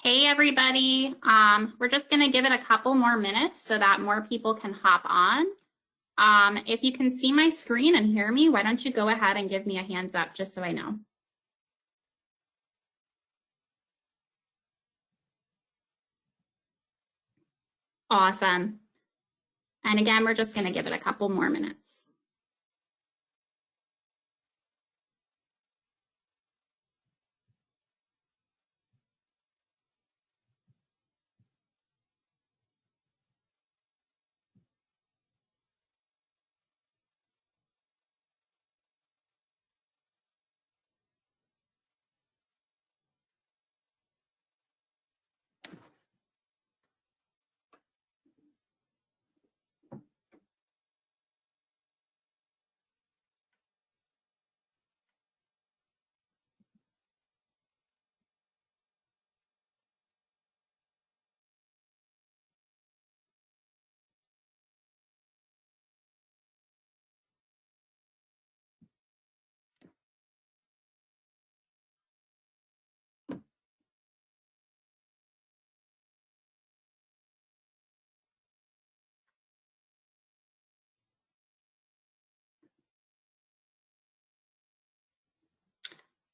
Hey everybody, we're just going to give it a couple more minutes so that more people can hop on. If you can see my screen and hear me, why don't you go ahead and give me a hands up just so I know. Awesome. And again, we're just going to give it a couple more minutes.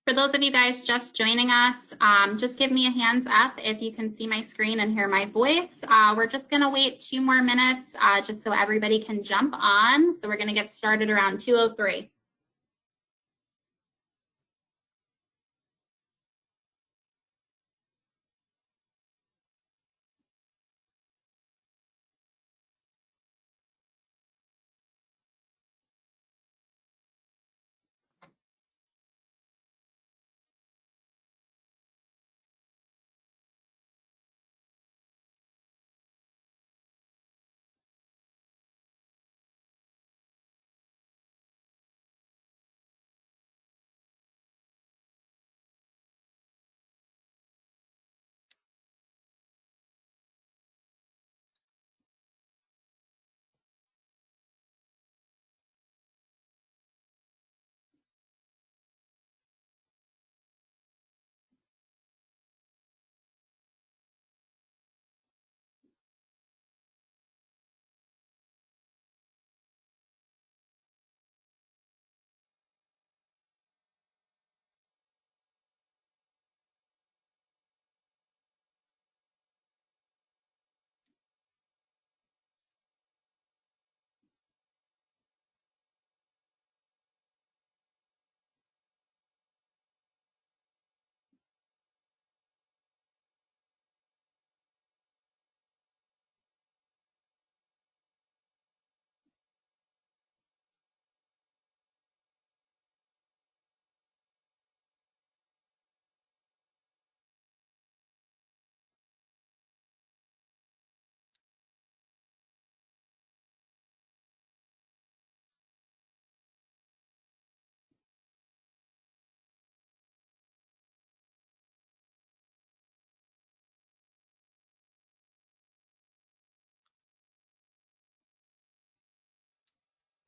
For those of you guys just joining us, just give me a hands up if you can see my screen and hear my voice. We're just going to wait 2 more minutes just so everybody can jump on. So we're going to get started around 2:03.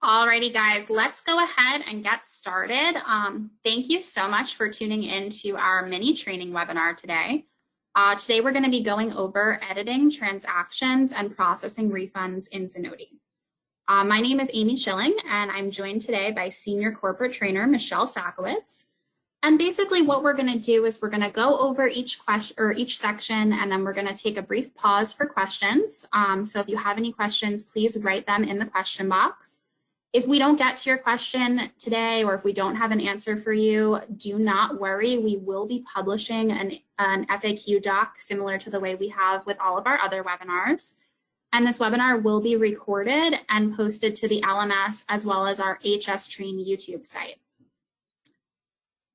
Alrighty, guys, let's go ahead and get started. Thank you so much for tuning into our mini training webinar today. Today, we're going to be going over editing transactions and processing refunds in Zenoti. My name is Amy Schilling, and I'm joined today by Senior Corporate Trainer Michelle Sakowitz. And basically what we're going to do is we're going to go over each question or each section, and then we're going to take a brief pause for questions. So if you have any questions, please write them in the question box. If we don't get to your question today, or if we don't have an answer for you, do not worry. We will be publishing an FAQ doc similar to the way we have with all of our other webinars. And this webinar will be recorded and posted to the LMS as well as our HS Train YouTube site.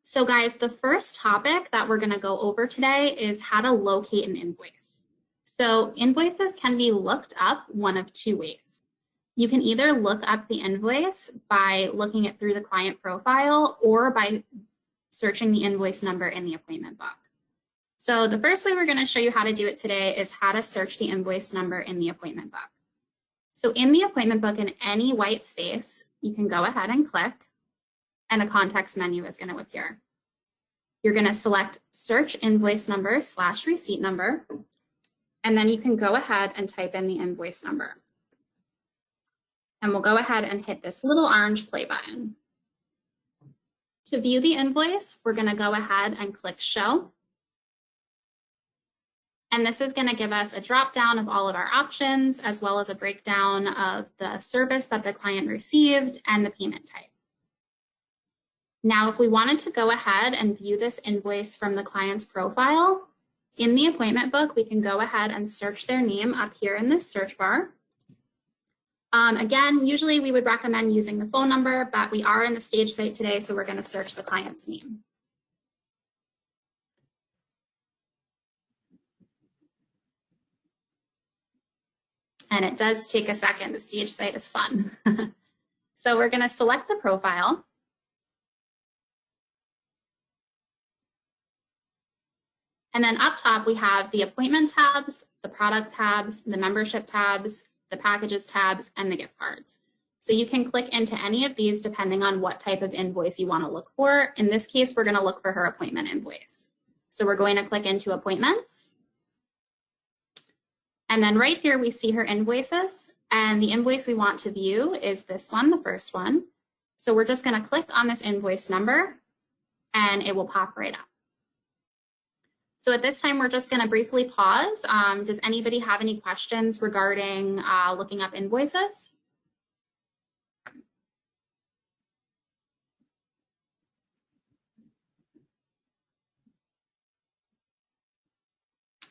So guys, the first topic that we're going to go over today is how to locate an invoice. So invoices can be looked up one of 2 ways. You can either look up the invoice by looking it through the client profile or by searching the invoice number in the appointment book. So the first way we're going to show you how to do it today is how to search the invoice number in the appointment book. So in the appointment book, in any white space, you can go ahead and click, and a context menu is going to appear. You're going to select search invoice number / receipt number, and then you can go ahead and type in the invoice number. And we'll go ahead and hit this little orange play button. To view the invoice, we're going to go ahead and click Show. And this is going to give us a drop down of all of our options, as well as a breakdown of the service that the client received and the payment type. Now, if we wanted to go ahead and view this invoice from the client's profile, in the appointment book, we can go ahead and search their name up here in this search bar. Again, usually we would recommend using the phone number, but we are in the stage site today, so we're going to search the client's name. And it does take a second. The stage site is fun. So we're going to select the profile. And then up top, we have the appointment tabs, the product tabs, the membership tabs, the packages tabs, and the gift cards. So you can click into any of these depending on what type of invoice you want to look for. In this case, we're going to look for her appointment invoice. So we're going to click into appointments. And then right here, we see her invoices. And the invoice we want to view is this one, the first one. So we're just going to click on this invoice number, and it will pop right up. So at this time, we're just going to briefly pause. Does anybody have any questions regarding looking up invoices?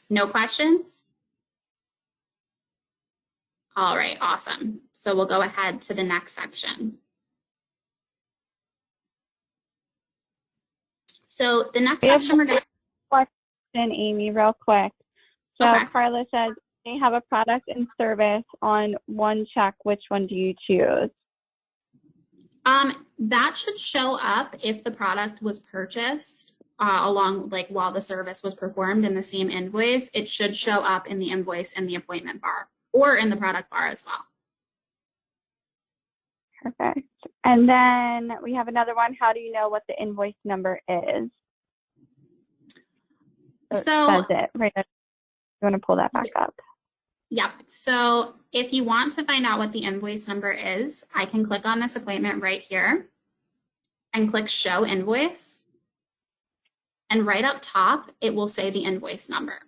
No questions? All right, awesome. So we'll go ahead to the next section. So the next section we're going to... Question, Amy, real quick. So Okay. Carla says they have a product and service on one check. Which one do you choose? That should show up if the product was purchased along, like while the service was performed in the same invoice. It should show up in the invoice in the appointment bar or in the product bar as well. Perfect. And then we have another one. How do you know what the invoice number is? So It says it right now. You want to pull that back up? Yep. So if you want to find out what the invoice number is, I can click on this appointment right here and click Show Invoice. And right up top, it will say the invoice number.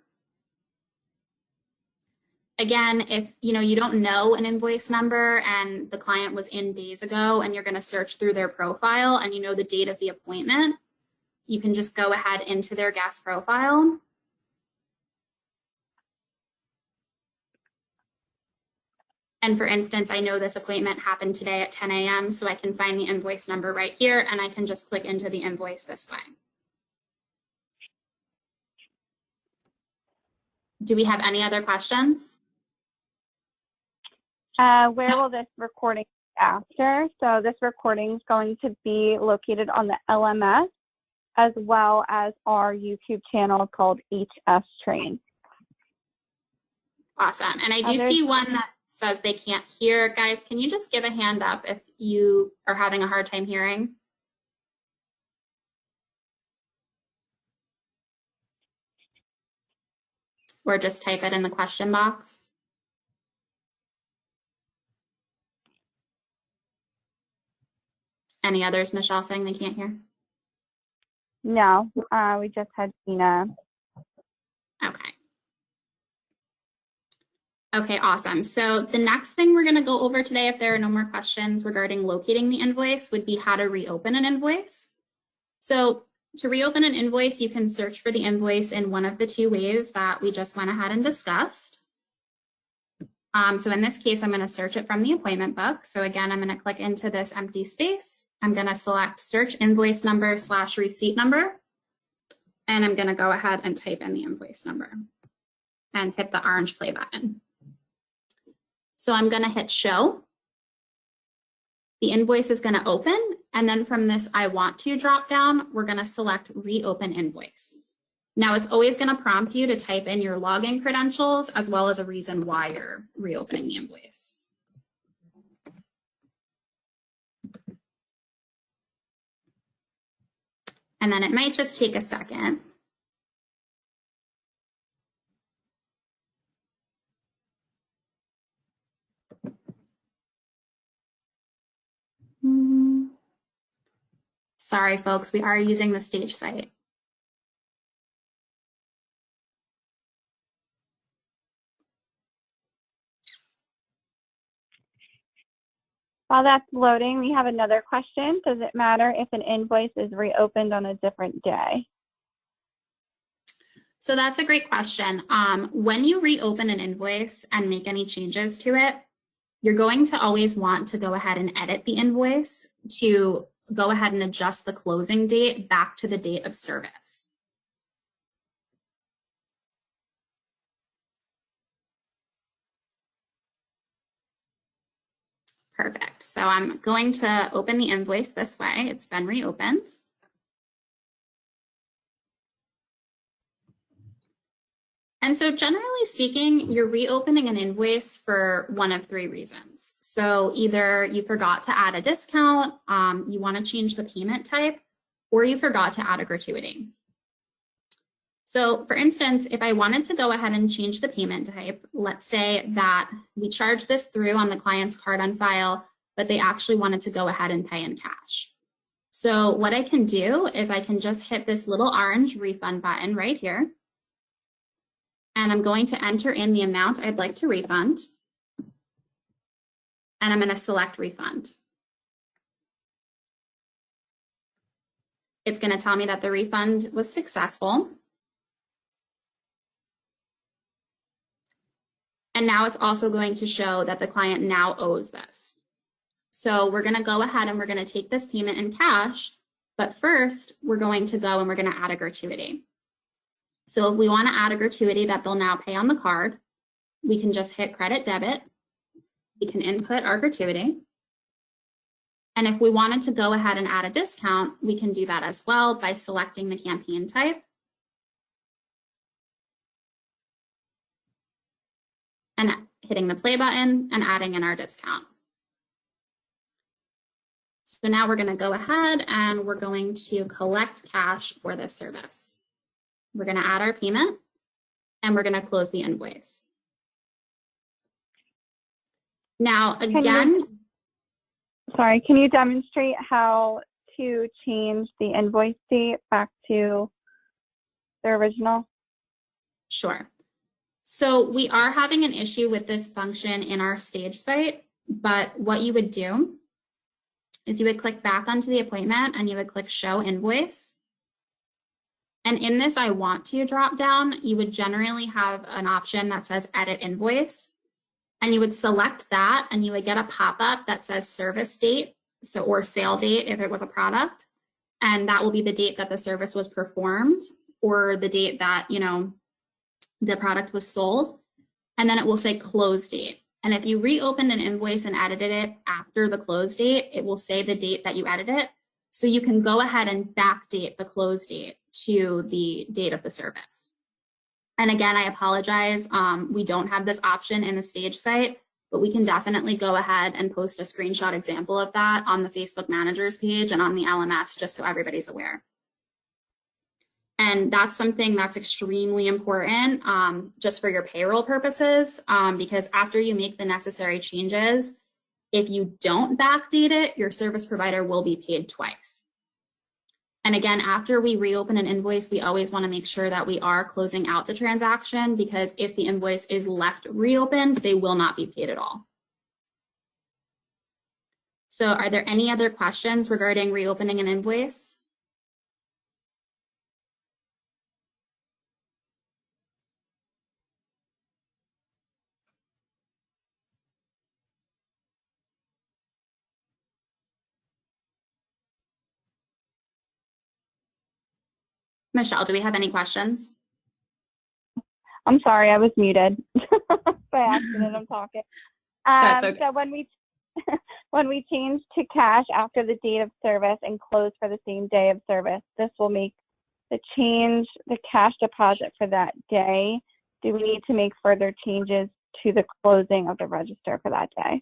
Again, if you don't know an invoice number and the client was in days ago and you're going to search through their profile and you know the date of the appointment, you can just go ahead into their guest profile. And for instance, I know this appointment happened today at 10 a.m., so I can find the invoice number right here, and I can just click into the invoice this way. Do we have any other questions? Where will this recording be after? So this recording is going to be located on the LMS as well as our YouTube channel called HS Train. Awesome. And I do see one that says they can't hear. Guys, can you just give a hand up if you are having a hard time hearing? Or just type it in the question box. Any others, Michelle, saying they can't hear? No, we just had Tina. Okay. Okay, awesome. So the next thing we're going to go over today, if there are no more questions regarding locating the invoice, would be how to reopen an invoice. So to reopen an invoice, you can search for the invoice in one of the two ways that we just went ahead and discussed. So in this case, I'm going to search it from the appointment book. So again, I'm going to click into this empty space. I'm going to select search invoice number / receipt number. And I'm going to go ahead and type in the invoice number and hit the orange play button. So I'm going to hit show. The invoice is going to open. And then from this I want to drop down, we're going to select reopen invoice. Now it's always going to prompt you to type in your login credentials as well as a reason why you're reopening the invoice. And then it might just take a second. Sorry, folks, we are using the Stage site. While that's loading, we have another question. Does it matter if an invoice is reopened on a different day? So that's a great question. When you reopen an invoice and make any changes to it, you're going to always want to go ahead and edit the invoice to go ahead and adjust the closing date back to the date of service. Perfect. So I'm going to open the invoice this way. It's been reopened. And so generally speaking, you're reopening an invoice for one of three reasons. So either you forgot to add a discount, you want to change the payment type, or you forgot to add a gratuity. So for instance, if I wanted to go ahead and change the payment type, let's say that we charged this through on the client's card on file, but they actually wanted to go ahead and pay in cash. So what I can do is I can just hit this little orange refund button right here. And I'm going to enter in the amount I'd like to refund. And I'm going to select refund. It's going to tell me that the refund was successful. And now it's also going to show that the client now owes this. So we're going to go ahead and we're going to take this payment in cash. But first, we're going to go and we're going to add a gratuity. So if we want to add a gratuity that they'll now pay on the card, we can just hit credit debit. We can input our gratuity. And if we wanted to go ahead and add a discount, we can do that as well by selecting the campaign type. And hitting the play button and adding in our discount. So now we're going to go ahead and we're going to collect cash for this service. We're going to add our payment and we're going to close the invoice. Now, again, can you demonstrate how to change the invoice date back to the original? Sure. So we are having an issue with this function in our Stage site, but what you would do is you would click back onto the appointment and you would click Show Invoice. And in this I want to drop down, you would generally have an option that says Edit Invoice. And you would select that and you would get a pop-up that says service date, or sale date if it was a product. And that will be the date that the service was performed or the date that, the product was sold. And then it will say close date. And if you reopened an invoice and edited it after the close date, it will say the date that you edited it. So you can go ahead and backdate the close date to the date of the service. And again, I apologize. We don't have this option in the Stage site, but we can definitely go ahead and post a screenshot example of that on the Facebook managers page and on the LMS, just so everybody's aware. And that's something that's extremely important just for your payroll purposes, because after you make the necessary changes, if you don't backdate it, your service provider will be paid twice. And again, after we reopen an invoice, we always want to make sure that we are closing out the transaction, because if the invoice is left reopened, they will not be paid at all. So are there any other questions regarding reopening an invoice? Michelle, do we have any questions? I'm sorry, I was muted by accident. I'm talking. That's okay. So when we change to cash after the date of service and close for the same day of service, this will make the cash deposit for that day. Do we need to make further changes to the closing of the register for that day?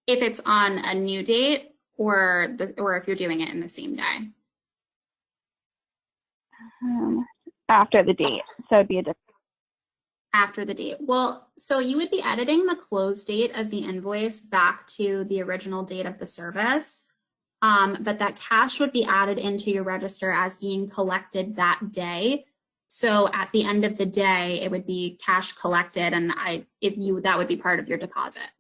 If it's on a new date or if you're doing it in the same day. After the date, so it'd be a different. After the date. Well, so you would be editing the close date of the invoice back to the original date of the service, but that cash would be added into your register as being collected that day. So at the end of the day, it would be cash collected, and that would be part of your deposit.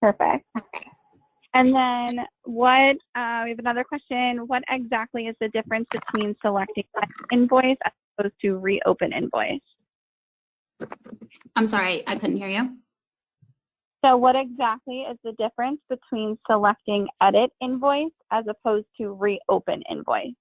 Perfect. And then we have another question. What exactly is the difference between selecting an invoice as opposed to reopen invoice? I'm sorry, I couldn't hear you. So what exactly is the difference between selecting edit invoice as opposed to reopen invoice?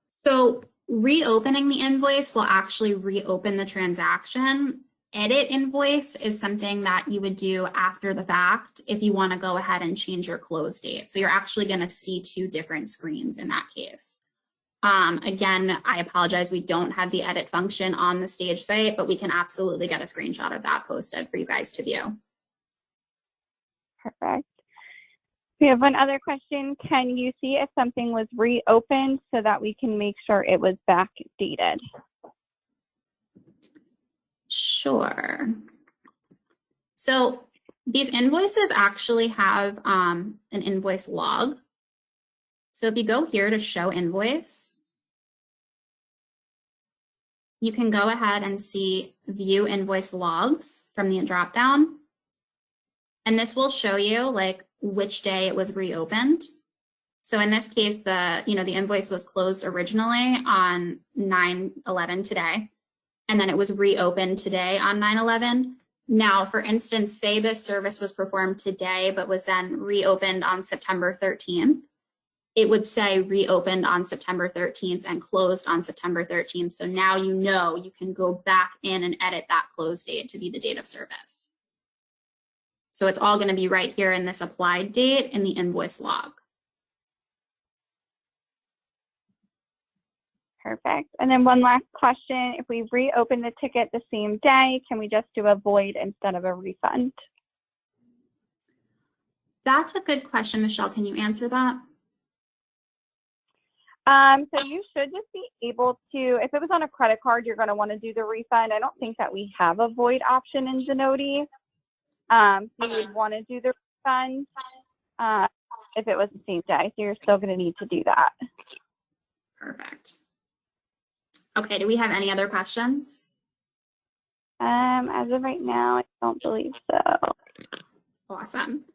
So reopening the invoice will actually reopen the transaction. Edit invoice is something that you would do after the fact if you want to go ahead and change your close date. So you're actually going to see two different screens in that case. Again, I apologize, we don't have the edit function on the Stage site, but we can absolutely get a screenshot of that posted for you guys to view. Perfect. We have one other question. Can you see if something was reopened so that we can make sure it was backdated? Sure. So these invoices actually have an invoice log. So if you go here to show invoice, you can go ahead and see view invoice logs from the dropdown. And this will show you like which day it was reopened. So in this case, the invoice was closed originally on 9/11 today, and then it was reopened today on 9/11. Now, for instance, say this service was performed today, but was then reopened on September 13th. It would say reopened on September 13th and closed on September 13th. So now you know you can go back in and edit that close date to be the date of service. So it's all going to be right here in this applied date in the invoice log. Perfect. And then one last question. If we reopen the ticket the same day, can we just do a void instead of a refund? That's a good question, Michelle. Can you answer that? So you should just be able to, if it was on a credit card, you're going to want to do the refund. I don't think that we have a void option in Zenoti. So you would want to do the refund if it was the same day. So you're still going to need to do that. Perfect. Okay, do we have any other questions? As of right now, I don't believe so. Awesome.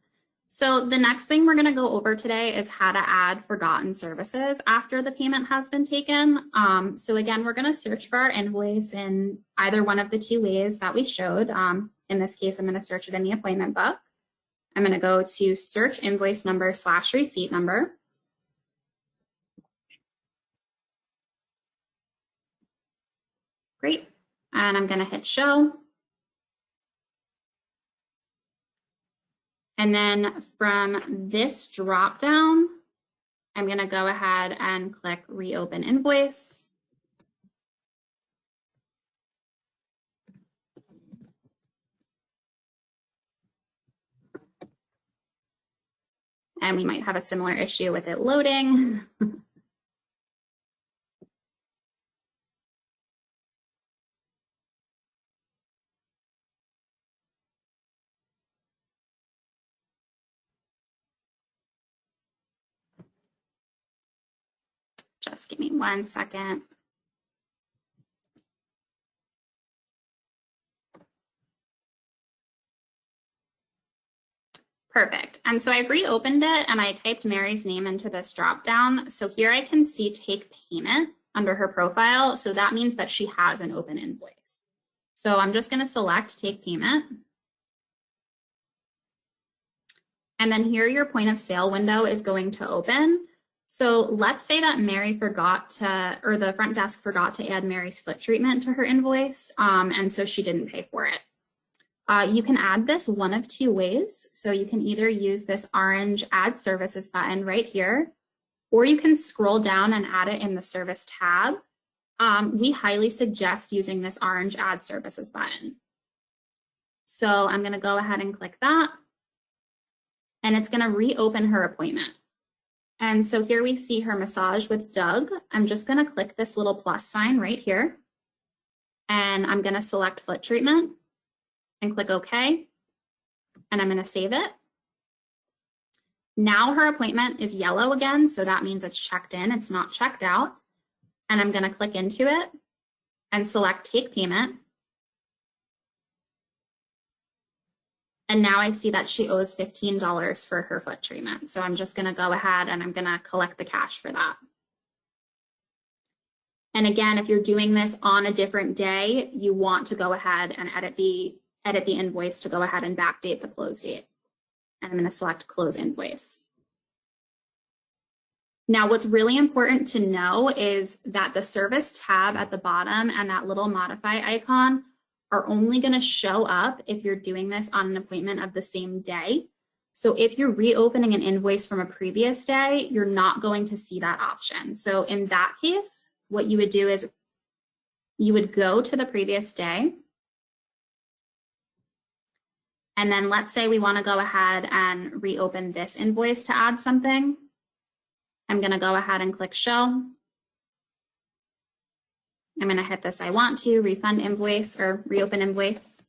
So the next thing we're going to go over today is how to add forgotten services after the payment has been taken. So again, we're going to search for our invoice in either one of the two ways that we showed. In this case, I'm going to search it in the appointment book. I'm going to go to search invoice number / receipt number. Great. And I'm going to hit show. And then from this drop down, I'm going to go ahead and click reopen invoice. And we might have a similar issue with it loading. Just give me 1 second. Perfect. And so I've reopened it and I typed Mary's name into this dropdown. So here I can see take payment under her profile. So that means that she has an open invoice. So I'm just going to select take payment. And then here your point of sale window is going to open. So let's say that Mary forgot to, or the front desk forgot to add Mary's foot treatment to her invoice. And so she didn't pay for it. You can add this one of two ways. So you can either use this orange add services button right here, or you can scroll down and add it in the service tab. We highly suggest using this orange add services button. So I'm going to go ahead and click that. and it's going to reopen her appointment. And so here we see her massage with Doug. I'm just going to click this little plus sign right here, and I'm going to select foot treatment and click OK, and I'm going to save it. Now her appointment is yellow again, so that means it's checked in, it's not checked out. And I'm going to click into it and select take payment. And now I see that she owes $15 for her foot treatment. So I'm just going to go ahead and I'm going to collect the cash for that. And again, if you're doing this on a different day, you want to go ahead and edit the invoice to go ahead and backdate the close date. And I'm going to select close invoice. Now, what's really important to know is that the service tab at the bottom and that little modify icon are only going to show up if you're doing this on an appointment of the same day. So if you're reopening an invoice from a previous day, you're not going to see that option. So in that case, what you would do is you would go to the previous day. And then let's say we want to go ahead and reopen this invoice to add something. I'm going to go ahead and click show. I'm going to hit this I want to refund invoice or reopen invoice.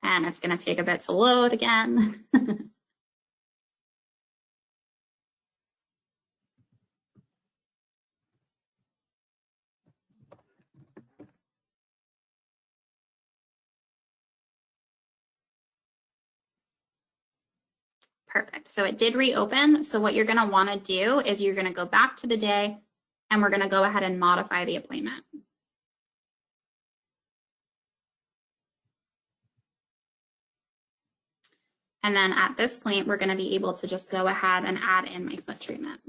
And it's going to take a bit to load again. Perfect. So it did reopen. So what you're going to want to do is you're going to go back to the day and we're going to go ahead and modify the appointment. And then at this point, we're going to be able to just go ahead and add in my foot treatment.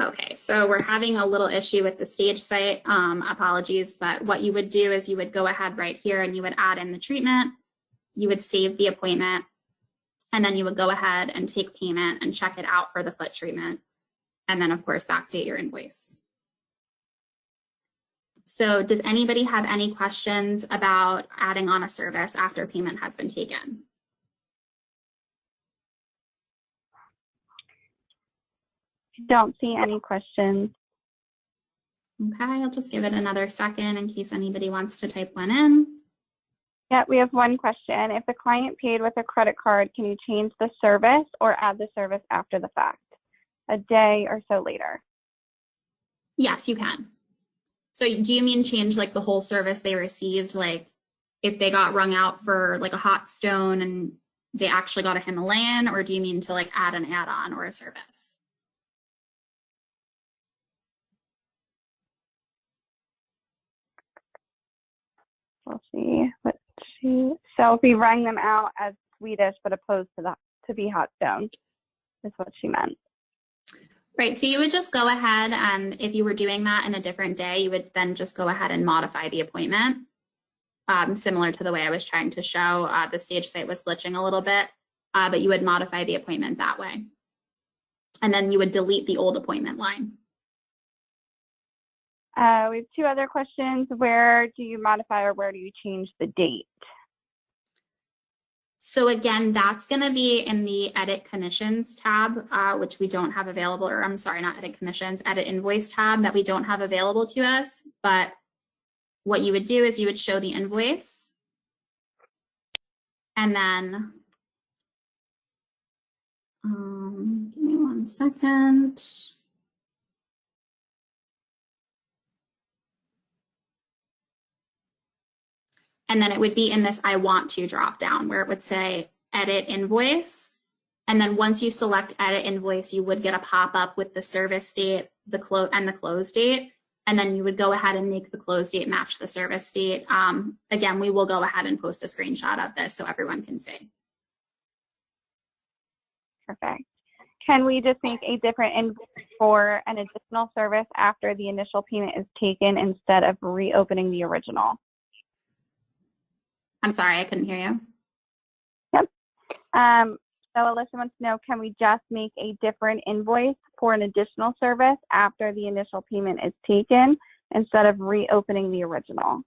Okay, so we're having a little issue with the stage site. Apologies, but what you would do is you would go ahead right here and you would add in the treatment, you would save the appointment, and then you would go ahead and take payment and check it out for the foot treatment. And then of course, backdate your invoice. So does anybody have any questions about adding on a service after payment has been taken? Don't see any questions. Okay, I'll just give it another second in case anybody wants to type one in. Yeah, we have one question. If the client paid with a credit card, can you change the service or add the service after the fact, a day or so later? Yes, you can. So do you mean change like the whole service they received? Like if they got wrung out for like a hot stone and they actually got a Himalayan, or do you mean to like add an add-on or a service? We'll see. Let's see. So if we rang them out as Swedish, but opposed to be hot stone, is what she meant. Right, so you would just go ahead and if you were doing that in a different day, you would then just go ahead and modify the appointment. Similar to the way I was trying to show, the stage site was glitching a little bit, but you would modify the appointment that way. And then you would delete the old appointment line. We have two other questions. Where do you modify or where do you change the date? So again, that's going to be in the edit commissions tab, which we don't have available, or I'm sorry, not edit commissions, edit invoice tab that we don't have available to us. But what you would do is you would show the invoice and then, give me one second. And then it would be in this I want to drop down where it would say edit invoice. And then once you select edit invoice, you would get a pop-up with the service date, the close date. and then you would go ahead and make the close date match the service date. Again, we will go ahead and post a screenshot of this so everyone can see. Perfect. Can we just make a different invoice for an additional service after the initial payment is taken instead of reopening the original? I'm sorry, I couldn't hear you. Yep. So Alyssa wants to know, can we just make a different invoice for an additional service after the initial payment is taken instead of reopening the original?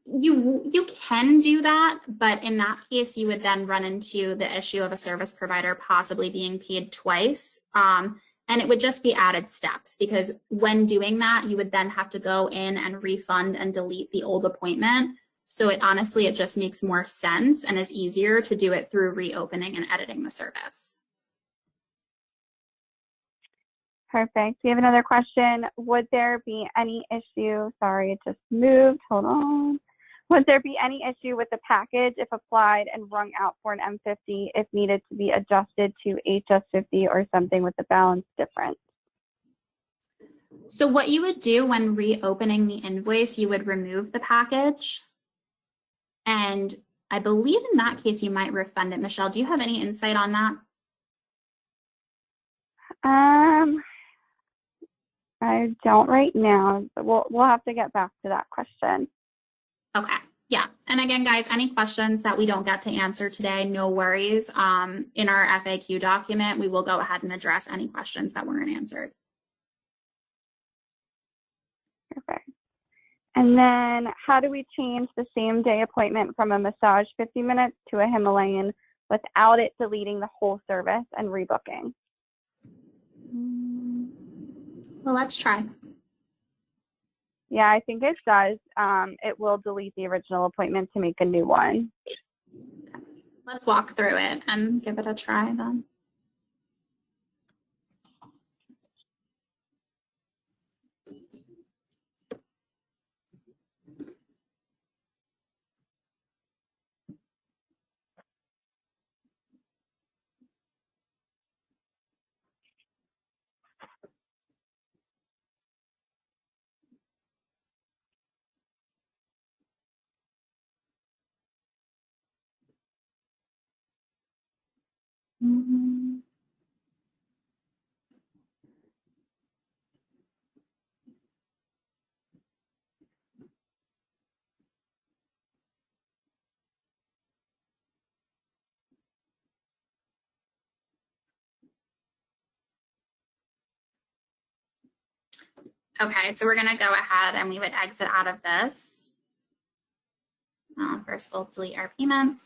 You can do that, but in that case, you would then run into the issue of a service provider possibly being paid twice. And it would just be added steps, because when doing that, you would then have to go in and refund and delete the old appointment. So honestly, it just makes more sense and is easier to do it through reopening and editing the service. Perfect. We have another question. Would there be any issue? Sorry, it just moved. Hold on. Would there be any issue with the package if applied and rung out for an M50 if needed to be adjusted to HS50 or something with the balance difference? So what you would do when reopening the invoice, you would remove the package. And I believe in that case, you might refund it. Michelle, do you have any insight on that? I don't right now, but we'll have to get back to that question. Okay. Yeah. And again, guys, any questions that we don't get to answer today, no worries. In our FAQ document, we will go ahead and address any questions that weren't answered. Perfect. And then how do we change the same day appointment from a massage 50 minutes to a Himalayan without it deleting the whole service and rebooking? Well, let's try. Yeah, I think it does. It will delete the original appointment to make a new one. Okay. Let's walk through it and give it a try then. Okay, so we're going to go ahead and we would exit out of this. First, we'll delete our payments.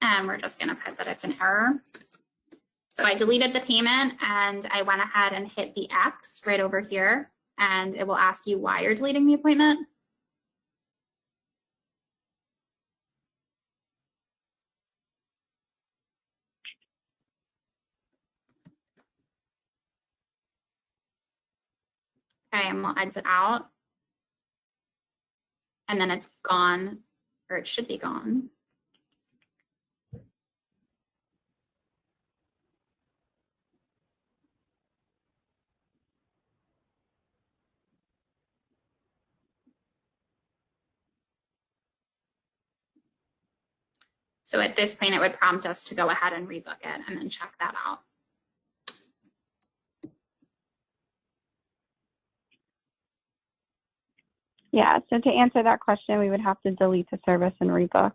And we're just going to put that it's an error. So I deleted the payment and I went ahead and hit the X right over here, and it will ask you why you're deleting the appointment. Okay, and we'll exit out. And then it's gone, or it should be gone. So at this point, it would prompt us to go ahead and rebook it and then check that out. Yeah, so to answer that question, we would have to delete the service and rebook.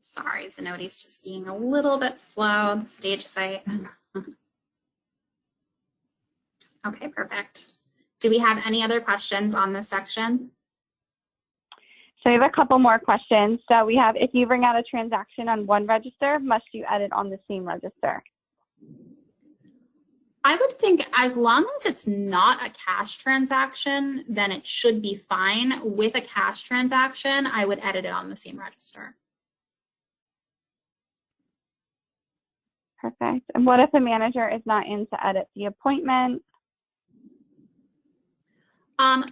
Sorry, Zenoti's just being a little bit slow, the stage site. Okay, perfect. Do we have any other questions on this section? So we have a couple more questions. So we have, if you bring out a transaction on one register, must you edit on the same register? I would think as long as it's not a cash transaction, then it should be fine. With a cash transaction, I would edit it on the same register. Perfect. And what if a manager is not in to edit the appointment?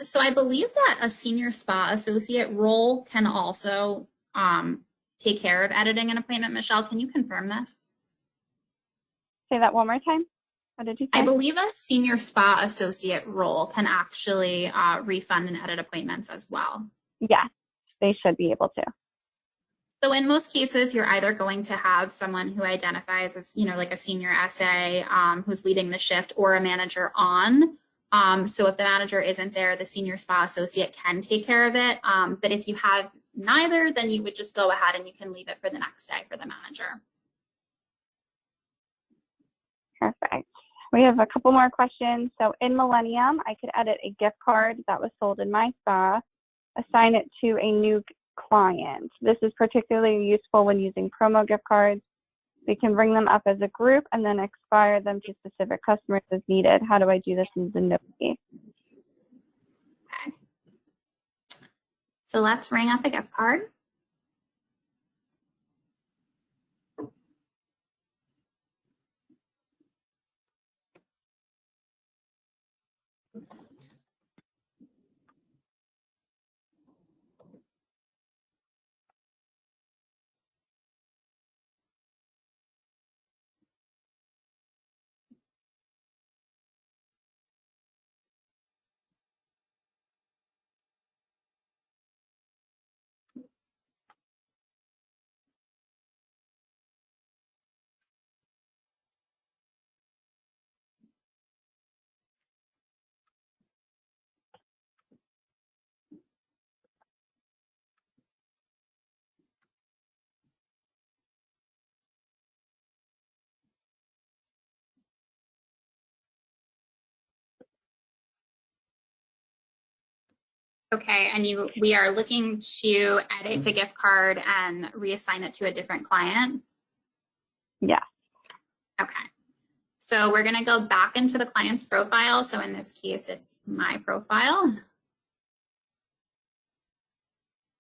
So I believe that a senior spa associate role can also take care of editing an appointment. Michelle, can you confirm this? Say that one more time. What did you say? I believe a senior spa associate role can actually refund and edit appointments as well. Yes, they should be able to. So in most cases, you're either going to have someone who identifies as, like a senior SA who's leading the shift, or a manager on. So if the manager isn't there, the senior spa associate can take care of it. But if you have neither, then you would just go ahead and you can leave it for the next day for the manager. Perfect. We have a couple more questions. So in Millennium, I could edit a gift card that was sold in my spa, assign it to a new client. This is particularly useful when using promo gift cards. We can bring them up as a group and then expire them to specific customers as needed. How do I do this in Zenoti? Okay. So let's ring up a gift card. Okay, and we are looking to edit the gift card and reassign it to a different client? Yeah. Okay. So we're going to go back into the client's profile. So in this case, it's my profile.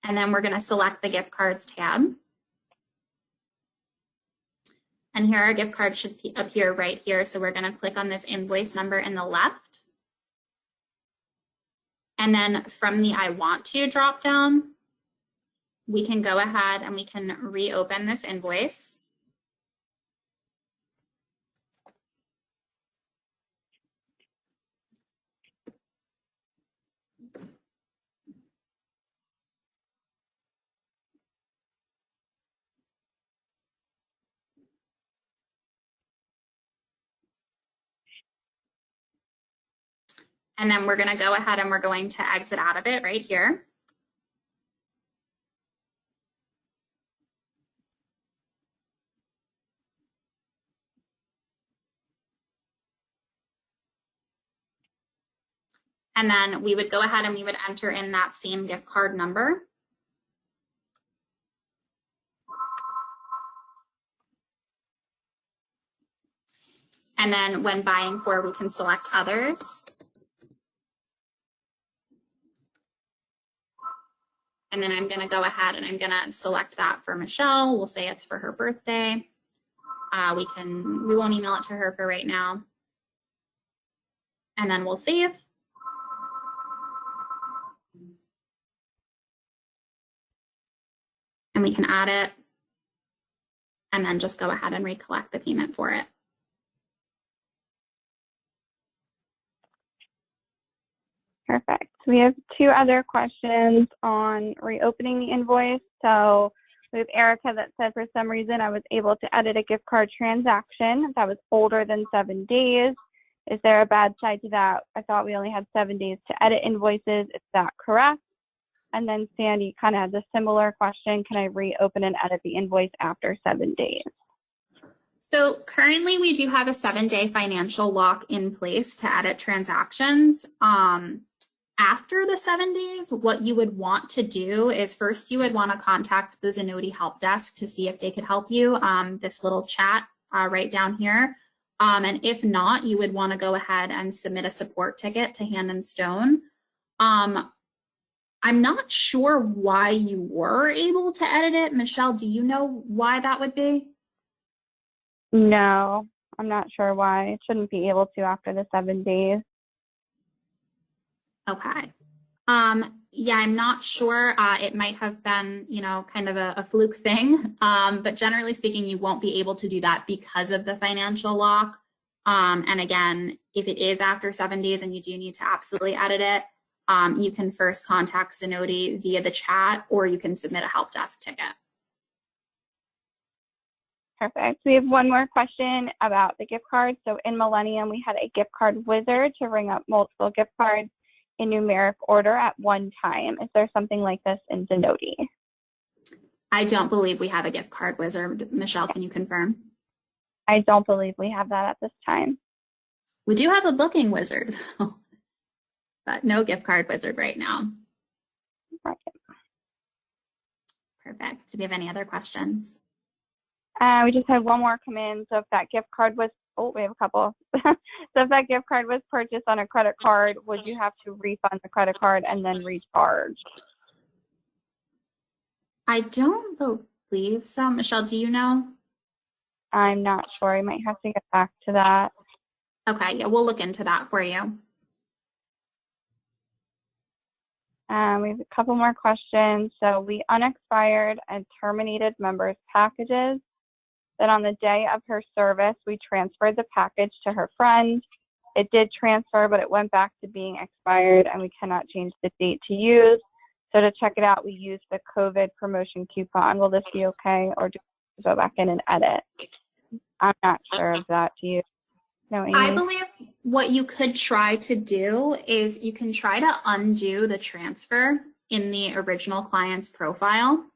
And then we're going to select the gift cards tab. And here our gift card should appear right here. So we're going to click on this invoice number in the left. And then from the I want to drop down, we can go ahead and we can reopen this invoice. And then we're going to go ahead and we're going to exit out of it right here. And then we would go ahead and we would enter in that same gift card number. And then when buying for, we can select others. And then I'm going to go ahead and I'm going to select that for Michelle. We'll say it's for her birthday. We won't email it to her for right now. And then we'll save. And we can add it. And then just go ahead and recollect the payment for it. Perfect. We have two other questions on reopening the invoice. So we have Erica that said for some reason I was able to edit a gift card transaction that was older than 7 days. Is there a bad side to that? I thought we only had 7 days to edit invoices. Is that correct? And then Sandy kind of has a similar question. Can I reopen and edit the invoice after 7 days? So currently we do have a 7-day financial lock in place to edit transactions. After the 7 days, what you would want to do is first you would want to contact the Zenoti help desk to see if they could help you. This little chat right down here. And if not, you would want to go ahead and submit a support ticket to Hand and Stone. I'm not sure why you were able to edit it. Michelle, do you know why that would be? No, I'm not sure why. It shouldn't be able to after the 7 days. Okay. Yeah, I'm not sure. It might have been, you know, kind of a fluke thing. But generally speaking, you won't be able to do that because of the financial lock. And again, if it is after 7 days and you do need to absolutely edit it, you can first contact Zenoti via the chat, or you can submit a help desk ticket. Perfect. We have one more question about the gift card. So in Millennium, we had a gift card wizard to ring up multiple gift cards in numeric order at one time. Is there something like this in Zenoti? I don't believe we have a gift card wizard. Michelle, can you confirm? I don't believe we have that at this time. We do have a booking wizard, but no gift card wizard right now. Right. Perfect. Do we have any other questions? We just had one more come in. So if that gift card was, oh, we have a couple. So if that gift card was purchased on a credit card, would you have to refund the credit card and then recharge? I don't believe so. Michelle, do you know? I'm not sure. I might have to get back to that. Okay, yeah, we'll look into that for you. We have a couple more questions. So we unexpired and terminated members' packages. Then on the day of her service, we transferred the package to her friend. It did transfer, but it went back to being expired, and we cannot change the date to use. So to check it out, we used the COVID promotion coupon. Will this be okay, or do we go back in and edit? I'm not sure of that. Do you know, Amy? I believe what you could try to do is you can try to undo the transfer in the original client's profile.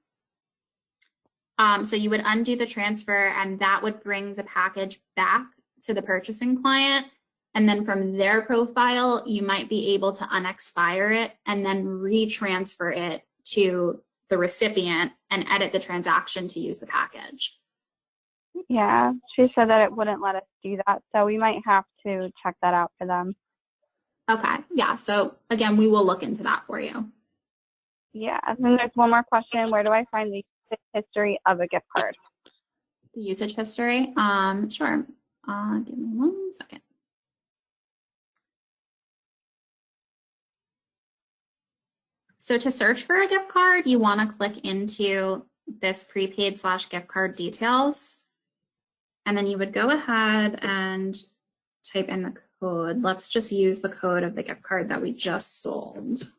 So you would undo the transfer, and that would bring the package back to the purchasing client. And then from their profile, you might be able to unexpire it and then retransfer it to the recipient and edit the transaction to use the package. Yeah, she said that it wouldn't let us do that. So we might have to check that out for them. Okay, yeah. So again, we will look into that for you. Yeah, and then there's one more question. Where do I find the history of a gift card? The usage history? Sure. Give me 1 second. So to search for a gift card, you want to click into this prepaid/gift card details. And then you would go ahead and type in the code. Let's just use the code of the gift card that we just sold.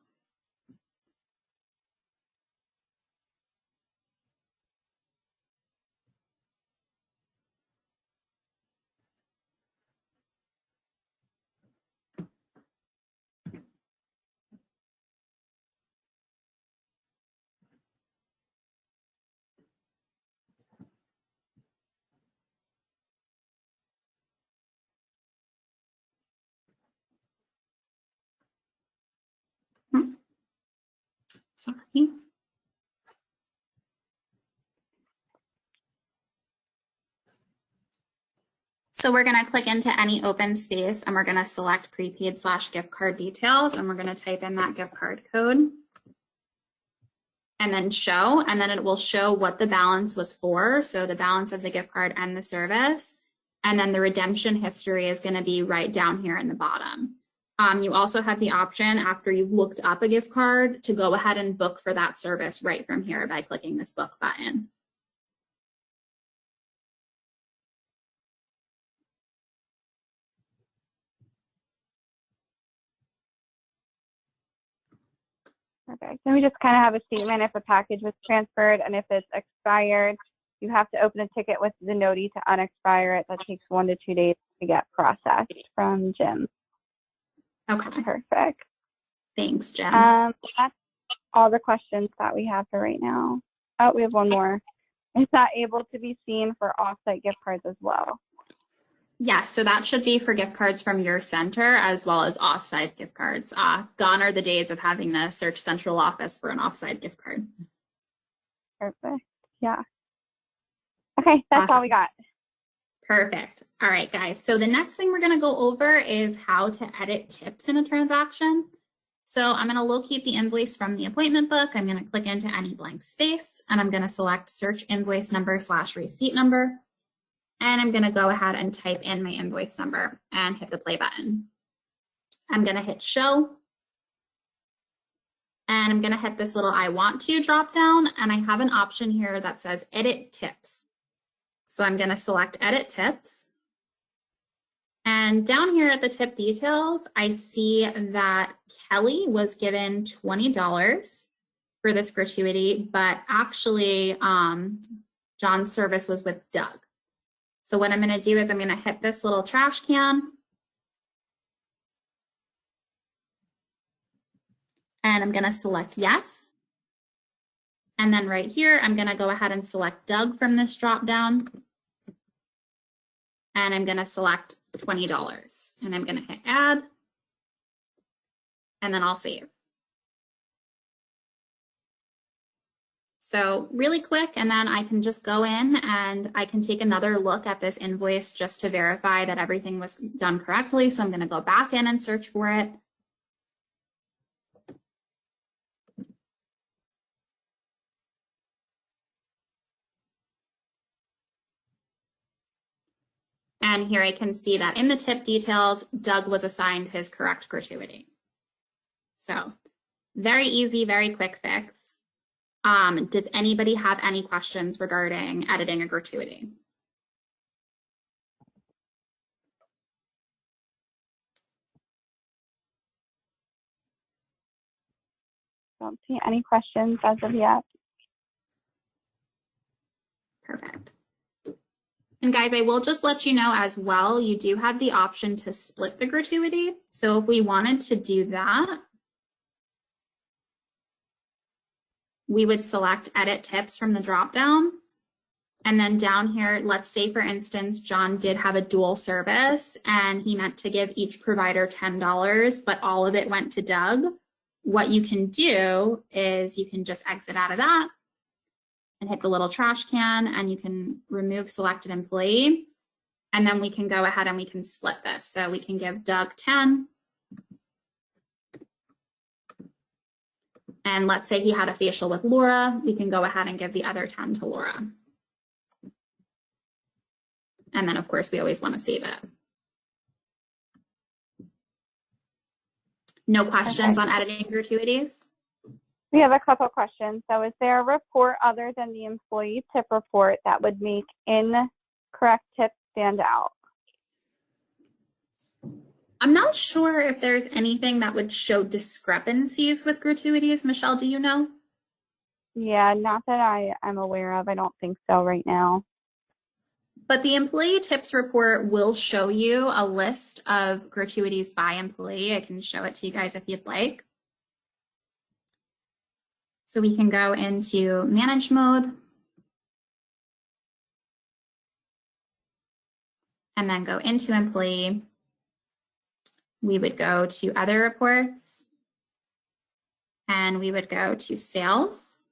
Sorry. So we're going to click into any open space, and we're going to select prepaid/gift card details, and we're going to type in that gift card code and then show, and then it will show what the balance was for. So the balance of the gift card and the service. And then the redemption history is going to be right down here in the bottom. You also have the option, after you've looked up a gift card, to go ahead and book for that service right from here by clicking this book button. Perfect. Then we just kind of have a statement if a package was transferred and if it's expired, you have to open a ticket with Zenoti to unexpire it. That takes 1 to 2 days to get processed from Jim. Okay. Perfect. Thanks, Jim. That's all the questions that we have for right now. Oh, we have one more. Is that able to be seen for offsite gift cards as well? Yes, so that should be for gift cards from your center as well as offsite gift cards. Gone are the days of having to search central office for an offsite gift card. Perfect. Yeah. Okay, that's Awesome. all we got. Perfect. All right, guys. So the next thing we're going to go over is how to edit tips in a transaction. So I'm going to locate the invoice from the appointment book. I'm going to click into any blank space, and I'm going to select search invoice number/receipt number. And I'm going to go ahead and type in my invoice number and hit the play button. I'm going to hit show. And I'm going to hit this little I want to drop down. And I have an option here that says edit tips. So I'm going to select edit tips. And down here at the tip details, I see that Kelly was given $20 for this gratuity, but actually John's service was with Doug. So what I'm going to do is I'm going to hit this little trash can. And I'm going to select yes. And then right here, I'm going to go ahead and select Doug from this drop down. And I'm going to select $20. And I'm going to hit add. And then I'll save. So really quick, and then I can just go in and I can take another look at this invoice just to verify that everything was done correctly. So I'm going to go back in and search for it. And here I can see that in the tip details, Doug was assigned his correct gratuity. So very easy, very quick fix. Does anybody have any questions regarding editing a gratuity? Don't see any questions as of yet. Perfect. And guys, I will just let you know as well, you do have the option to split the gratuity. So if we wanted to do that, we would select edit tips from the dropdown. And then down here, let's say for instance, John did have a dual service and he meant to give each provider $10, but all of it went to Doug. What you can do is you can just exit out of that and hit the little trash can and you can remove selected employee. And then we can go ahead and we can split this. So we can give Doug 10. And let's say he had a facial with Laura. We can go ahead and give the other 10 to Laura. And then of course we always want to save it. No questions on editing gratuities? We have a couple questions. So is there a report other than the employee tip report that would make incorrect tips stand out? I'm not sure if there's anything that would show discrepancies with gratuities. Michelle, do you know? Yeah, not that I'm aware of. I don't think so right now. But the employee tips report will show you a list of gratuities by employee. I can show it to you guys if you'd like. So we can go into manage mode and then go into employee. We would go to other reports and we would go to sales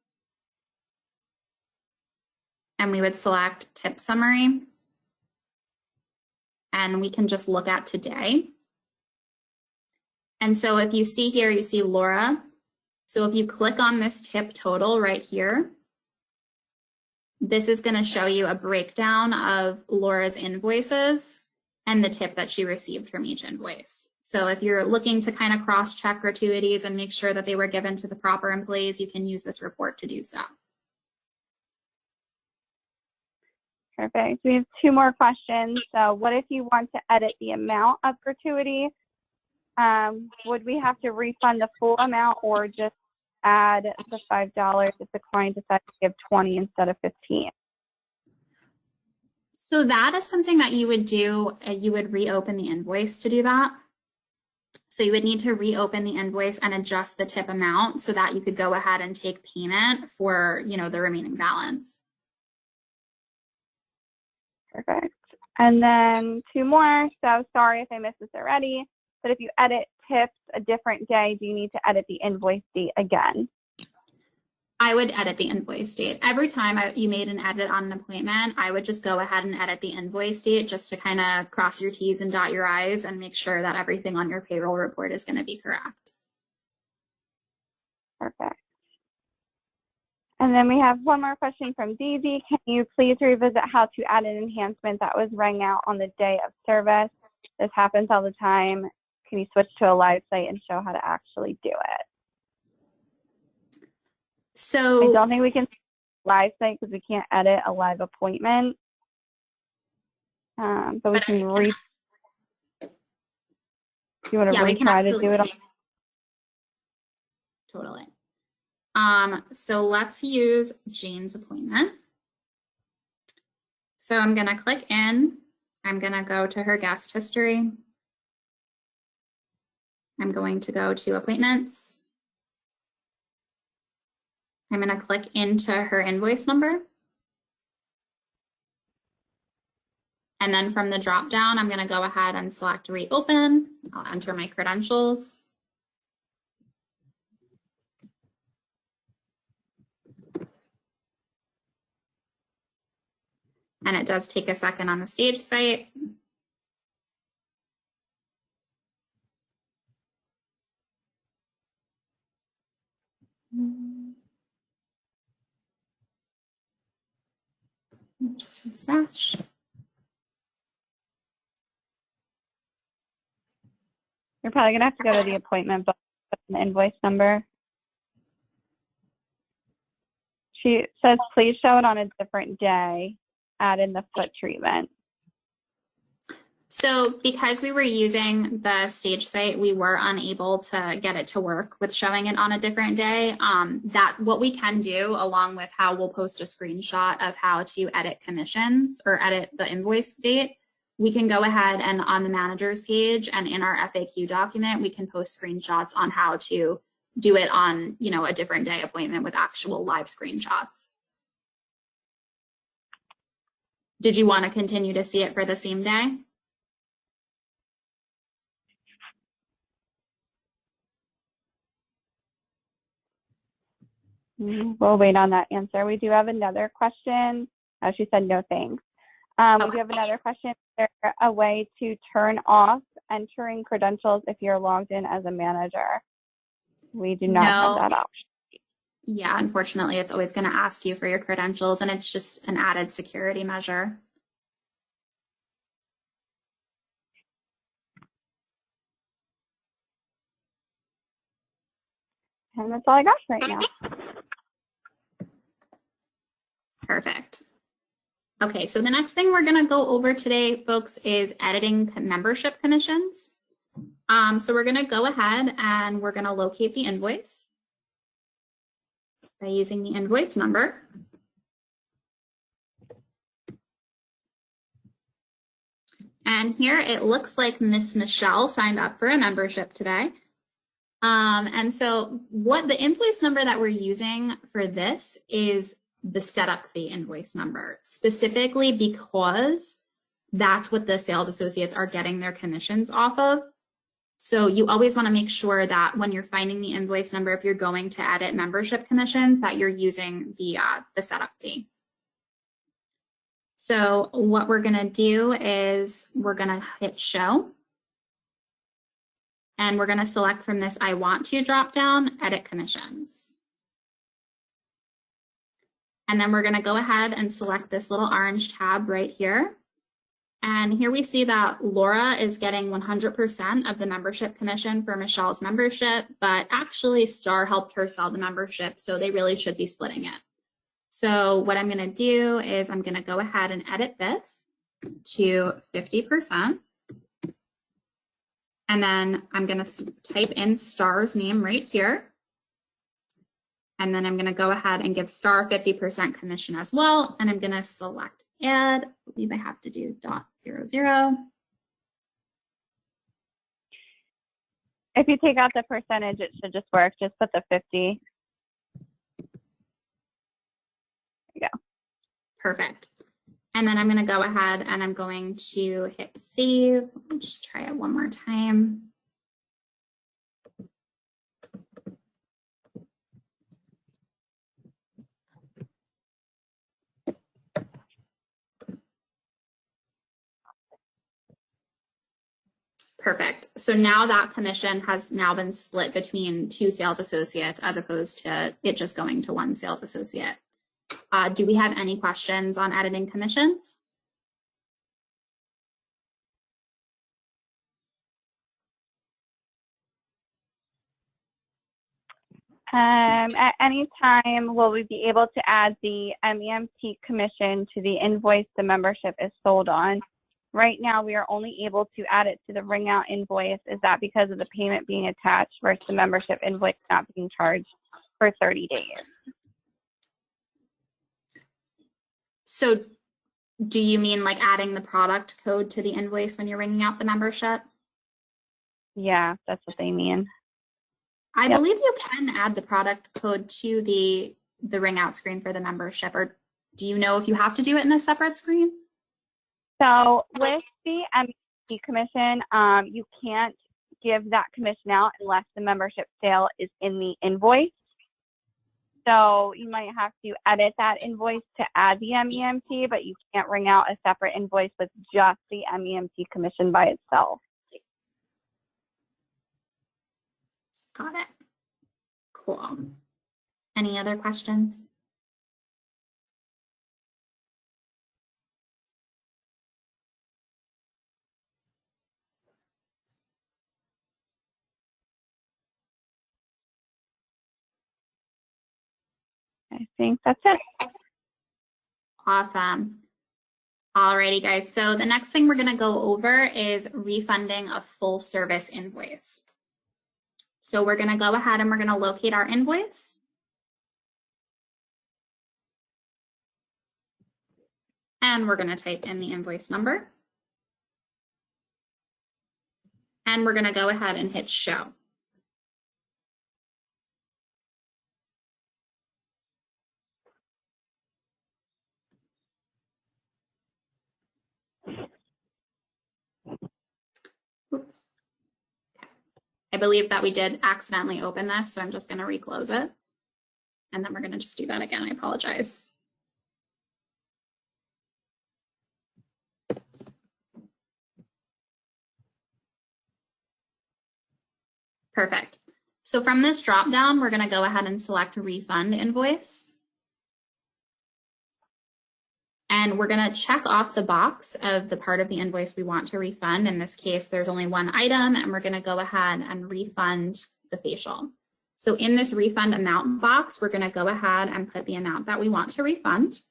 and we would select tip summary and we can just look at today. And so if you see here, you see Laura. So if you click on this tip total right here, this is going to show you a breakdown of Laura's invoices and the tip that she received from each invoice. So if you're looking to kind of cross-check gratuities and make sure that they were given to the proper employees, you can use this report to do so. Perfect. We have two more questions. So what if you want to edit the amount of gratuity? Would we have to refund the full amount or just add the $5 if the client decides to give 20 instead of 15? So that is something that you would do. You would reopen the invoice to do that. So you would need to reopen the invoice and adjust the tip amount so that you could go ahead and take payment for, the remaining balance. Perfect. And then two more. So sorry if I missed this already, but if you edit tips a different day, do you need to edit the invoice date again? I would edit the invoice date. Every time you made an edit on an appointment, I would just go ahead and edit the invoice date just to kind of cross your T's and dot your I's and make sure that everything on your payroll report is going to be correct. Perfect. And then we have one more question from Daisy. Can you please revisit how to add an enhancement that was rang out on the day of service? This happens all the time. Can you switch to a live site and show how to actually do it? So I don't think we can live site because we can't edit a live appointment. But we can do you want to retry to do it on? Totally. So let's use Jane's appointment. So I'm going to click in. I'm going to go to her guest history. I'm going to go to appointments. I'm going to click into her invoice number. And then from the drop down, I'm going to go ahead and select reopen. I'll enter my credentials. And it does take a second on the Stage site. Just refresh. You're probably going to have to go to the appointment book, put in the invoice number. She says, please show it on a different day. Add in the foot treatment. So because we were using the Stage site, we were unable to get it to work with showing it on a different day. What we can do, along with how we'll post a screenshot of how to edit commissions or edit the invoice date, we can go ahead and on the manager's page and in our FAQ document, we can post screenshots on how to do it on, a different day appointment with actual live screenshots. Did you want to continue to see it for the same day? We'll wait on that answer. We do have another question. She said no thanks. Okay. We do have another question. Is there a way to turn off entering credentials if you're logged in as a manager? We do not have that option. Yeah, unfortunately, it's always going to ask you for your credentials, and it's just an added security measure. And that's all I got right now. Perfect. Okay, so the next thing we're going to go over today, folks, is editing membership commissions. So we're going to go ahead and we're going to locate the invoice by using the invoice number. And here it looks like Miss Michelle signed up for a membership today. And so what the invoice number that we're using for this is the setup fee invoice number, specifically because that's what the sales associates are getting their commissions off of. So you always want to make sure that when you're finding the invoice number, if you're going to edit membership commissions, that you're using the setup fee. So what we're going to do is we're going to hit show. And we're going to select from this I want to drop down, edit commissions. And then we're going to go ahead and select this little orange tab right here. And here we see that Laura is getting 100% of the membership commission for Michelle's membership, but actually Star helped her sell the membership, so they really should be splitting it. So what I'm going to do is I'm going to go ahead and edit this to 50%. And then I'm going to type in Star's name right here. And then I'm going to go ahead and give Star 50% commission as well. And I'm going to select add. I believe I have to do .00. If you take out the percentage, it should just work. Just put the 50. There you go. Perfect. And then I'm going to go ahead and I'm going to hit save. Let's try it one more time. Perfect. So now that commission has now been split between 2 sales associates as opposed to it just going to 1 sales associate. Do we have any questions on editing commissions? At any time, will we be able to add the MEMT commission to the invoice the membership is sold on? Right now, we are only able to add it to the ring out invoice. Is that because of the payment being attached versus the membership invoice not being charged for 30 days? So do you mean like adding the product code to the invoice when you're ringing out the membership? Yeah, that's what they mean. I believe you can add the product code to the ring out screen for the membership, or do you know if you have to do it in a separate screen? So with the MEMT commission, you can't give that commission out unless the membership sale is in the invoice. So you might have to edit that invoice to add the MEMT, but you can't ring out a separate invoice with just the MEMT commission by itself. Got it. Cool. Any other questions? I think that's it. Awesome. Alrighty, guys. So the next thing we're going to go over is refunding a full service invoice. So we're going to go ahead and we're going to locate our invoice. And we're going to type in the invoice number. And we're going to go ahead and hit show. Oops. I believe that we did accidentally open this, so I'm just going to reclose it. And then we're going to just do that again. I apologize. Perfect. So from this drop down, we're going to go ahead and select refund invoice. And we're going to check off the box of the part of the invoice we want to refund. In this case, there's only one item, and we're going to go ahead and refund the facial. So in this refund amount box, we're going to go ahead and put the amount that we want to refund.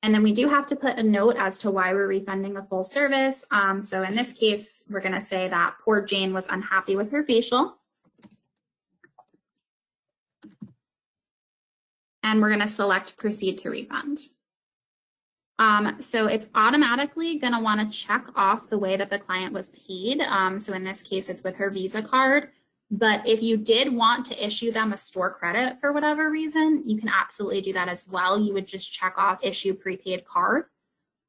And then we do have to put a note as to why we're refunding a full service. So in this case, we're going to say that poor Jane was unhappy with her facial. And we're going to select proceed to refund. So it's automatically going to want to check off the way that the client was paid. So in this case, it's with her Visa card. But if you did want to issue them a store credit for whatever reason, you can absolutely do that as well. You would just check off issue prepaid card.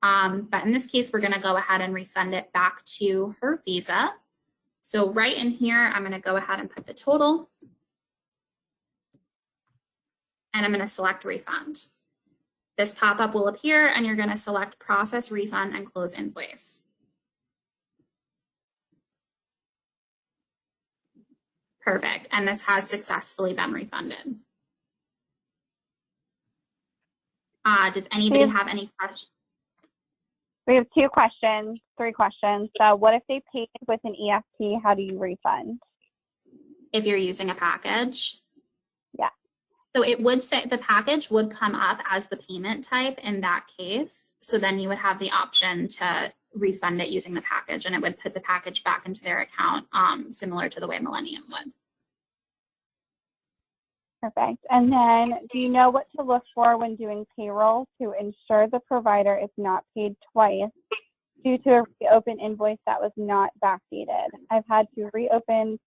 But in this case, we're going to go ahead and refund it back to her Visa. So right in here, I'm going to go ahead and put the total. And I'm going to select refund. This pop-up will appear and you're going to select process refund and close invoice. Perfect. And this has successfully been refunded. Does anybody have any questions? We have 3 questions. So what if they paid with an EFT? How do you refund? If you're using a package? Yeah. So it would say the package would come up as the payment type in that case. So then you would have the option to refund it using the package, and it would put the package back into their account, similar to the way Millennium would. Perfect. And then do you know what to look for when doing payroll to ensure the provider is not paid twice due to a reopened invoice that was not backdated? I've had to reopen,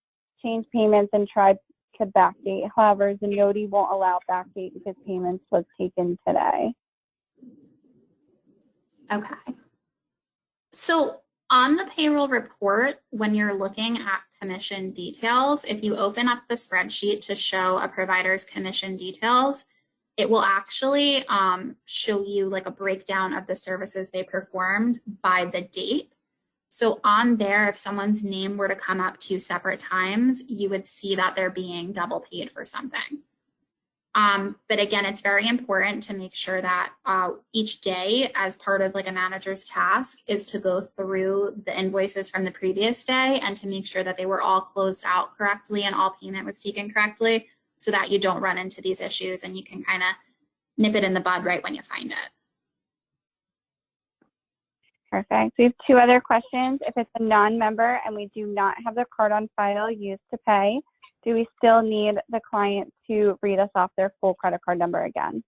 change payments, and try to backdate. However, Zenoti won't allow backdate because payments was taken today. Okay. So on the payroll report, when you're looking at commission details, if you open up the spreadsheet to show a provider's commission details, it will actually show you like a breakdown of the services they performed by the date. So on there, if someone's name were to come up 2 separate times, you would see that they're being double paid for something. But again, it's very important to make sure that each day, as part of like a manager's task, is to go through the invoices from the previous day and to make sure that they were all closed out correctly and all payment was taken correctly, so that you don't run into these issues and you can kind of nip it in the bud right when you find it. Perfect. We have 2 other questions. If it's a non-member and we do not have the card on file used to pay, do we still need the client to read us off their full credit card number again?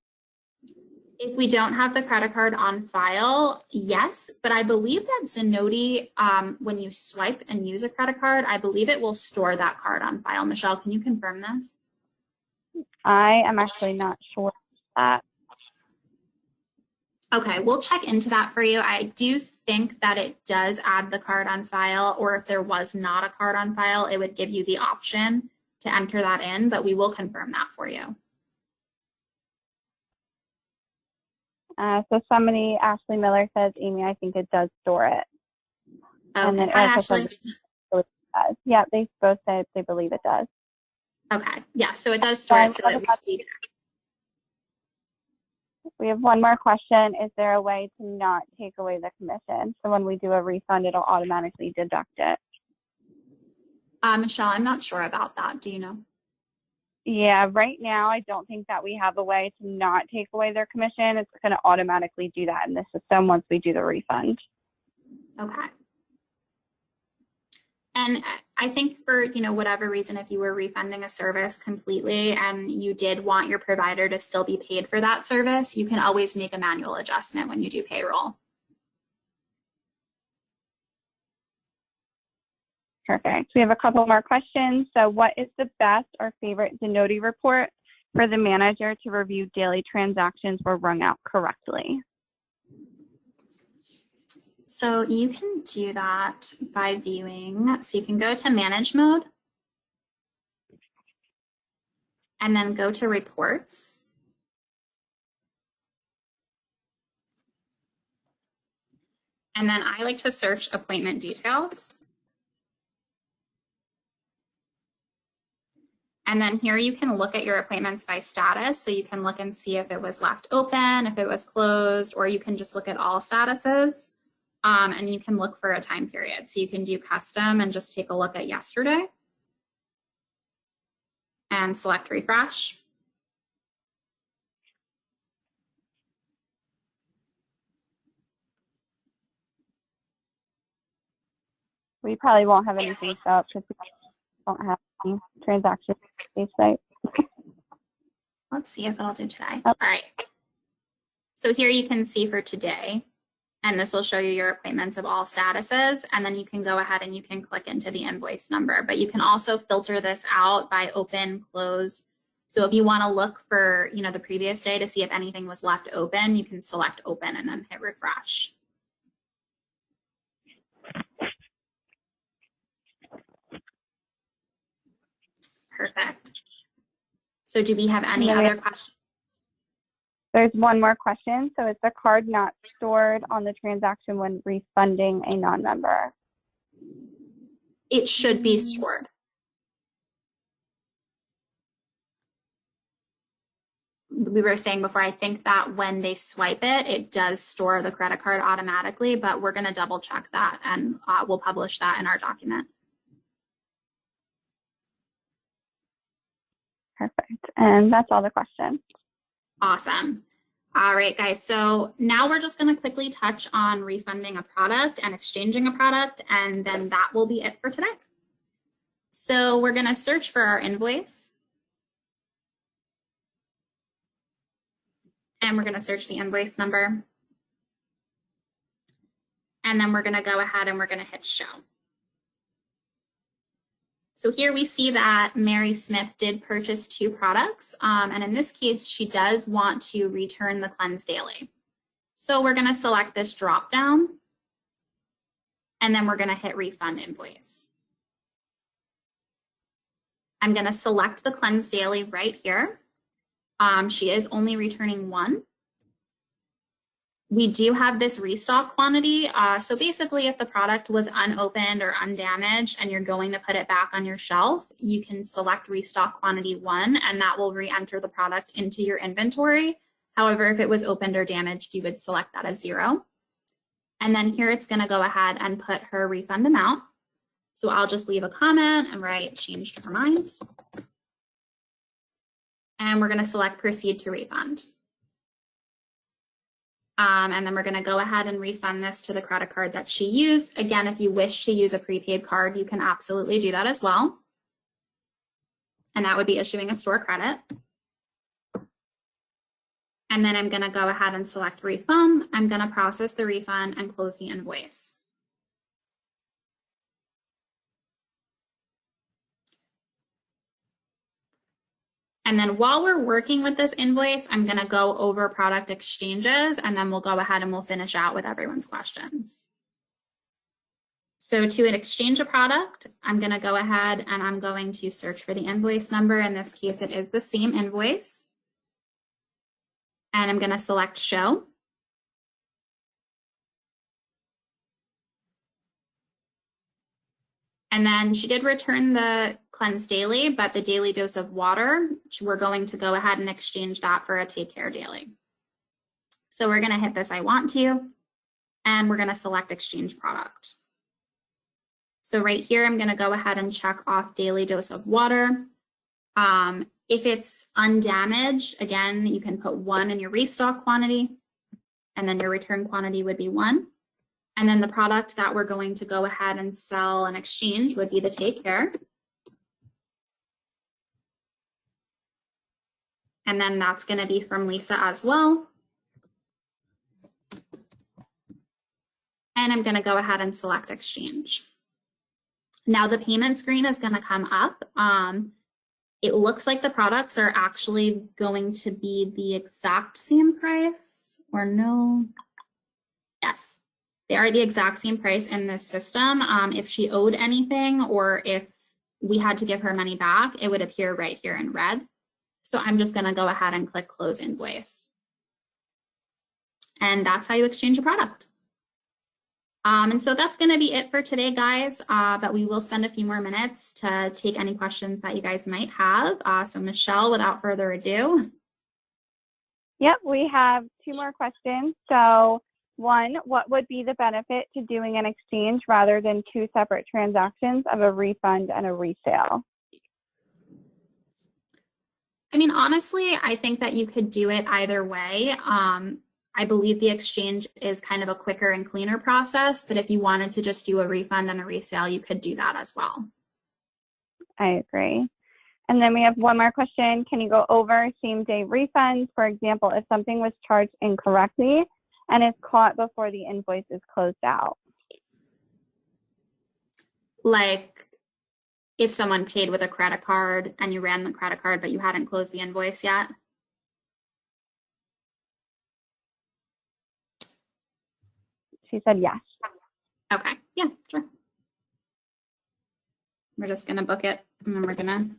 If we don't have the credit card on file, yes, but I believe that Zenoti, when you swipe and use a credit card, I believe it will store that card on file. Michelle, can you confirm this? I am actually not sure that. Okay, we'll check into that for you. I do think that it does add the card on file, or if there was not a card on file, it would give you the option to enter that in, but we will confirm that for you. So somebody, Ashley Miller says, Amy, I think it does store it. Okay, And then hi, Erica Ashley. says it does. Yeah, they both said they believe it does. Okay, yeah, so it does store it, so it would be there. We have one more question. Is there a way to not take away the commission? So when we do a refund, it'll automatically deduct it. Michelle, I'm not sure about that. Do you know? Yeah, right now, I don't think that we have a way to not take away their commission. It's going to automatically do that in the system once we do the refund. Okay. And I think for, whatever reason, if you were refunding a service completely and you did want your provider to still be paid for that service, you can always make a manual adjustment when you do payroll. Perfect. We have a couple more questions. So what is the best or favorite Zenoti report for the manager to review daily transactions were rung out correctly? So you can do that by viewing. So you can go to manage mode and then go to reports. And then I like to search appointment details. And then here you can look at your appointments by status. So you can look and see if it was left open, if it was closed, or you can just look at all statuses. And you can look for a time period. So you can do custom and just take a look at yesterday and select refresh. We probably won't have anything set up because we don't have any transactions on the site. Let's see if it'll do today. Oh. All right. So here you can see for today, and this will show you your appointments of all statuses. And then you can go ahead and you can click into the invoice number, but you can also filter this out by open, close. So if you want to look for, the previous day to see if anything was left open, you can select open and then hit refresh. Perfect. So do we have any other questions? There's one more question. So is the card not stored on the transaction when refunding a non-member? It should be stored. We were saying before, I think that when they swipe it, it does store the credit card automatically, but we're going to double check that and we'll publish that in our document. Perfect. And that's all the questions. Awesome. All right, guys. So now we're just going to quickly touch on refunding a product and exchanging a product, and then that will be it for today. So we're going to search for our invoice. And we're going to search the invoice number. And then we're going to go ahead and we're going to hit show. So here we see that Mary Smith did purchase 2 products. And in this case, she does want to return the Cleanse Daily. So we're going to select this drop down. And then we're going to hit refund invoice. I'm going to select the Cleanse Daily right here. She is only returning 1. We do have this restock quantity. So basically, if the product was unopened or undamaged and you're going to put it back on your shelf, you can select restock quantity 1, and that will re-enter the product into your inventory. However, if it was opened or damaged, you would select that as 0. And then here it's going to go ahead and put her refund amount. So I'll just leave a comment and write changed her mind. And we're going to select proceed to refund. And then we're going to go ahead and refund this to the credit card that she used. Again, if you wish to use a prepaid card, you can absolutely do that as well. And that would be issuing a store credit. And then I'm going to go ahead and select refund. I'm going to process the refund and close the invoice. And then while we're working with this invoice, I'm going to go over product exchanges, and then we'll go ahead and we'll finish out with everyone's questions. So to exchange a product, I'm going to go ahead and I'm going to search for the invoice number. In this case, it is the same invoice. And I'm going to select show. And then she did return the cleanse daily, but the daily dose of water, we're going to go ahead and exchange that for a take care daily. So we're going to hit this I want to, and we're going to select exchange product. So right here, I'm going to go ahead and check off daily dose of water. If it's undamaged, again, you can put 1 in your restock quantity, and then your return quantity would be 1. And then the product that we're going to go ahead and sell and exchange would be the take care. And then that's going to be from Lisa as well. And I'm going to go ahead and select exchange. Now the payment screen is going to come up. It looks like the products are actually going to be the exact same price, or no? Yes. They are the exact same price in this system. If she owed anything or if we had to give her money back, it would appear right here in red. So I'm just going to go ahead and click close invoice. And that's how you exchange a product. And so that's going to be it for today, guys. But we will spend a few more minutes to take any questions that you guys might have. So Michelle, without further ado. Yep, we have 2 more questions. So 1, what would be the benefit to doing an exchange rather than 2 separate transactions of a refund and a resale? I mean, honestly, I think that you could do it either way. I believe the exchange is kind of a quicker and cleaner process, but if you wanted to just do a refund and a resale, you could do that as well. I agree. And then we have 1 more question. Can you go over same day refunds? For example, if something was charged incorrectly and is caught before the invoice is closed out. Like if someone paid with a credit card and you ran the credit card, but you hadn't closed the invoice yet. She said yes. Okay, yeah, sure. We're just gonna book it and then we're gonna.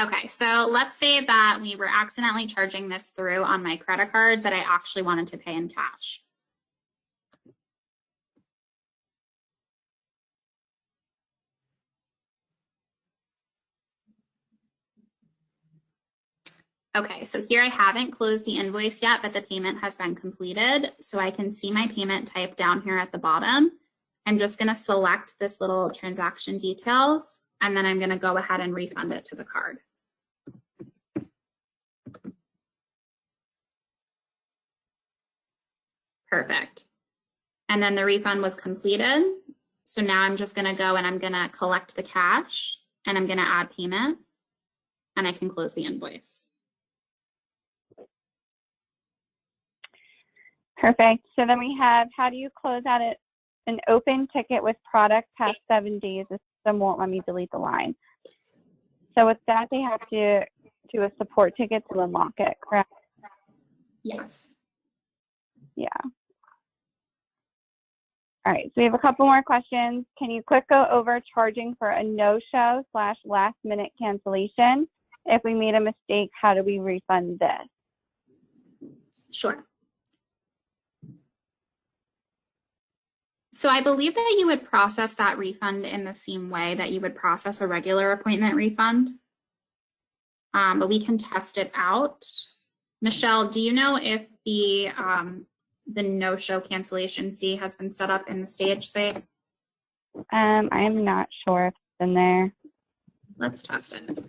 Okay, so let's say that we were accidentally charging this through on my credit card, but I actually wanted to pay in cash. Okay, so here I haven't closed the invoice yet, but the payment has been completed. So I can see my payment type down here at the bottom. I'm just gonna select this little transaction details, and then I'm gonna go ahead and refund it to the card. Perfect. And then the refund was completed. So now I'm just going to go and I'm going to collect the cash and I'm going to add payment and I can close the invoice. Perfect. So then we have, how do you close out an open ticket with product past 7 days? The system won't let me delete the line. So with that, they have to do a support ticket to unlock it, correct? Yes. Yeah. All right, so we have a couple more questions. Can you quick go over charging for a no-show / last minute cancellation? If we made a mistake, how do we refund this? Sure. So I believe that you would process that refund in the same way that you would process a regular appointment refund. But we can test it out. Michelle, do you know if the no-show cancellation fee has been set up in the stage site? I am not sure if it's in there. Let's test it.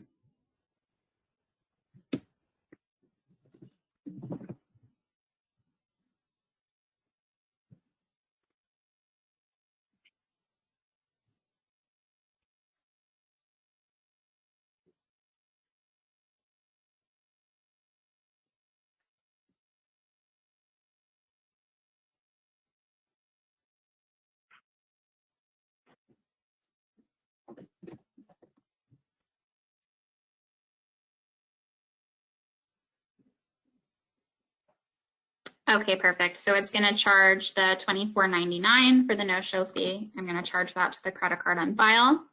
Okay, perfect. So it's going to charge the $24.99 for the no-show fee. I'm going to charge that to the credit card on file.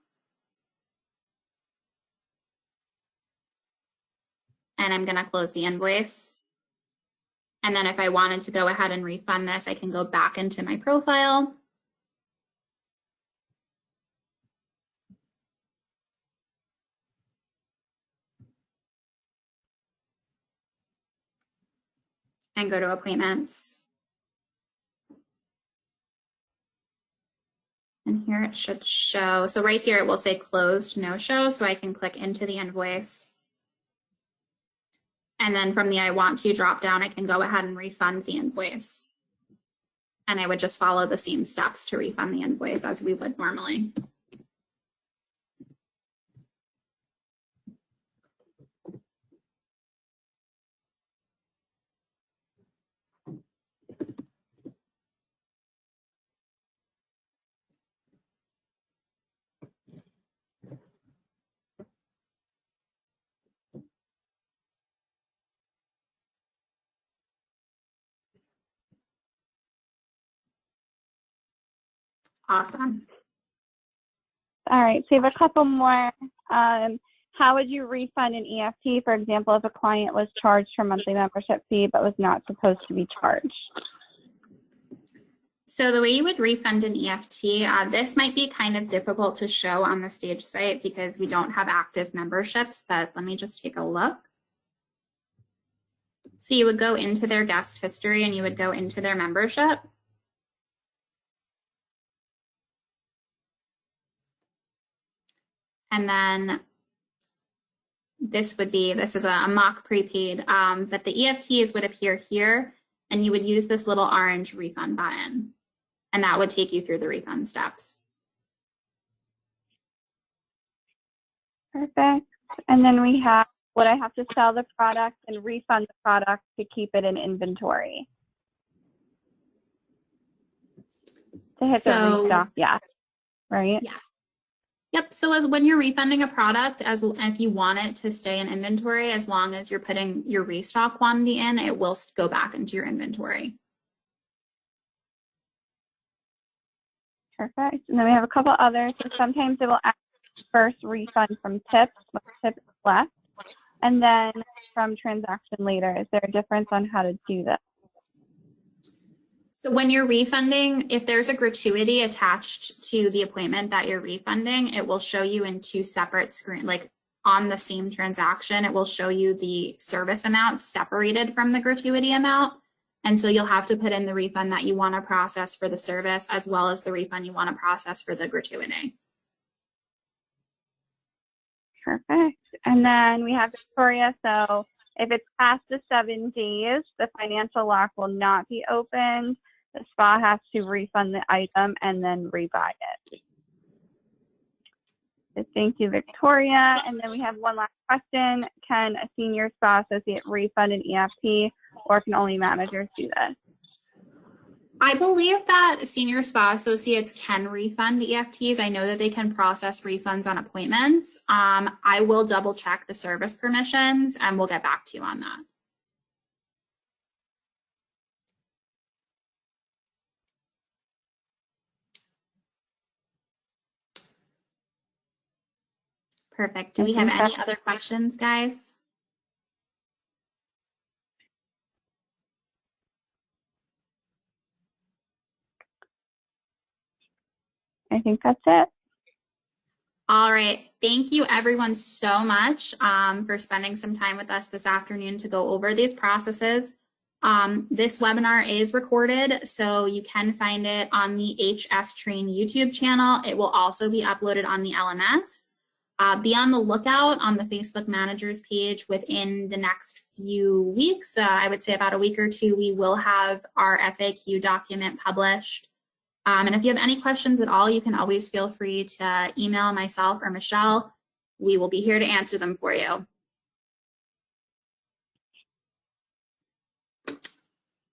And I'm going to close the invoice. And then if I wanted to go ahead and refund this, I can go back into my profile. And go to appointments. And here it should show. So right here, it will say closed, no show. So I can click into the invoice. And then from the I want to drop down, I can go ahead and refund the invoice. And I would just follow the same steps to refund the invoice as we would normally. Awesome. All right, so you have a couple more. How would you refund an EFT, for example, if a client was charged for monthly membership fee but was not supposed to be charged? So the way you would refund an EFT, this might be kind of difficult to show on the stage site because we don't have active memberships, but let me just take a look. So you would go into their guest history and you would go into their membership. And then this is a mock prepaid, but the EFTs would appear here and you would use this little orange refund button and that would take you through the refund steps. Perfect. And then we have, would I have to sell the product and refund the product to keep it in inventory? To hit the restock, yes, right? Yes. Yep. So as when you're refunding a product, if you want it to stay in inventory, as long as you're putting your restock quantity in, it will go back into your inventory. Perfect. And then we have a couple others. So sometimes it will ask first refund from tips, what tips left, and then from transaction later. Is there a difference on how to do this? So when you're refunding, if there's a gratuity attached to the appointment that you're refunding, it will show you in two separate screens, like on the same transaction, it will show you the service amount separated from the gratuity amount. And so you'll have to put in the refund that you want to process for the service as well as the refund you want to process for the gratuity. Perfect. And then we have Victoria. So if it's past the 7 days, the financial lock will not be opened. The spa has to refund the item and then rebuy it. So thank you, Victoria. And then we have one last question. Can a senior spa associate refund an EFT, or can only managers do this? I believe that senior spa associates can refund EFTs. I know that they can process refunds on appointments. I will double check the service permissions and we'll get back to you on that. Perfect. Do we have any other questions, guys? I think that's it. All right. Thank you everyone so much for spending some time with us this afternoon to go over these processes. This webinar is recorded, so you can find it on the HS Train YouTube channel. It will also be uploaded on the LMS. Be on the lookout on the Facebook Managers page within the next few weeks. I would say about a week or two, we will have our FAQ document published. And if you have any questions at all, you can always feel free to email myself or Michelle. We will be here to answer them for you.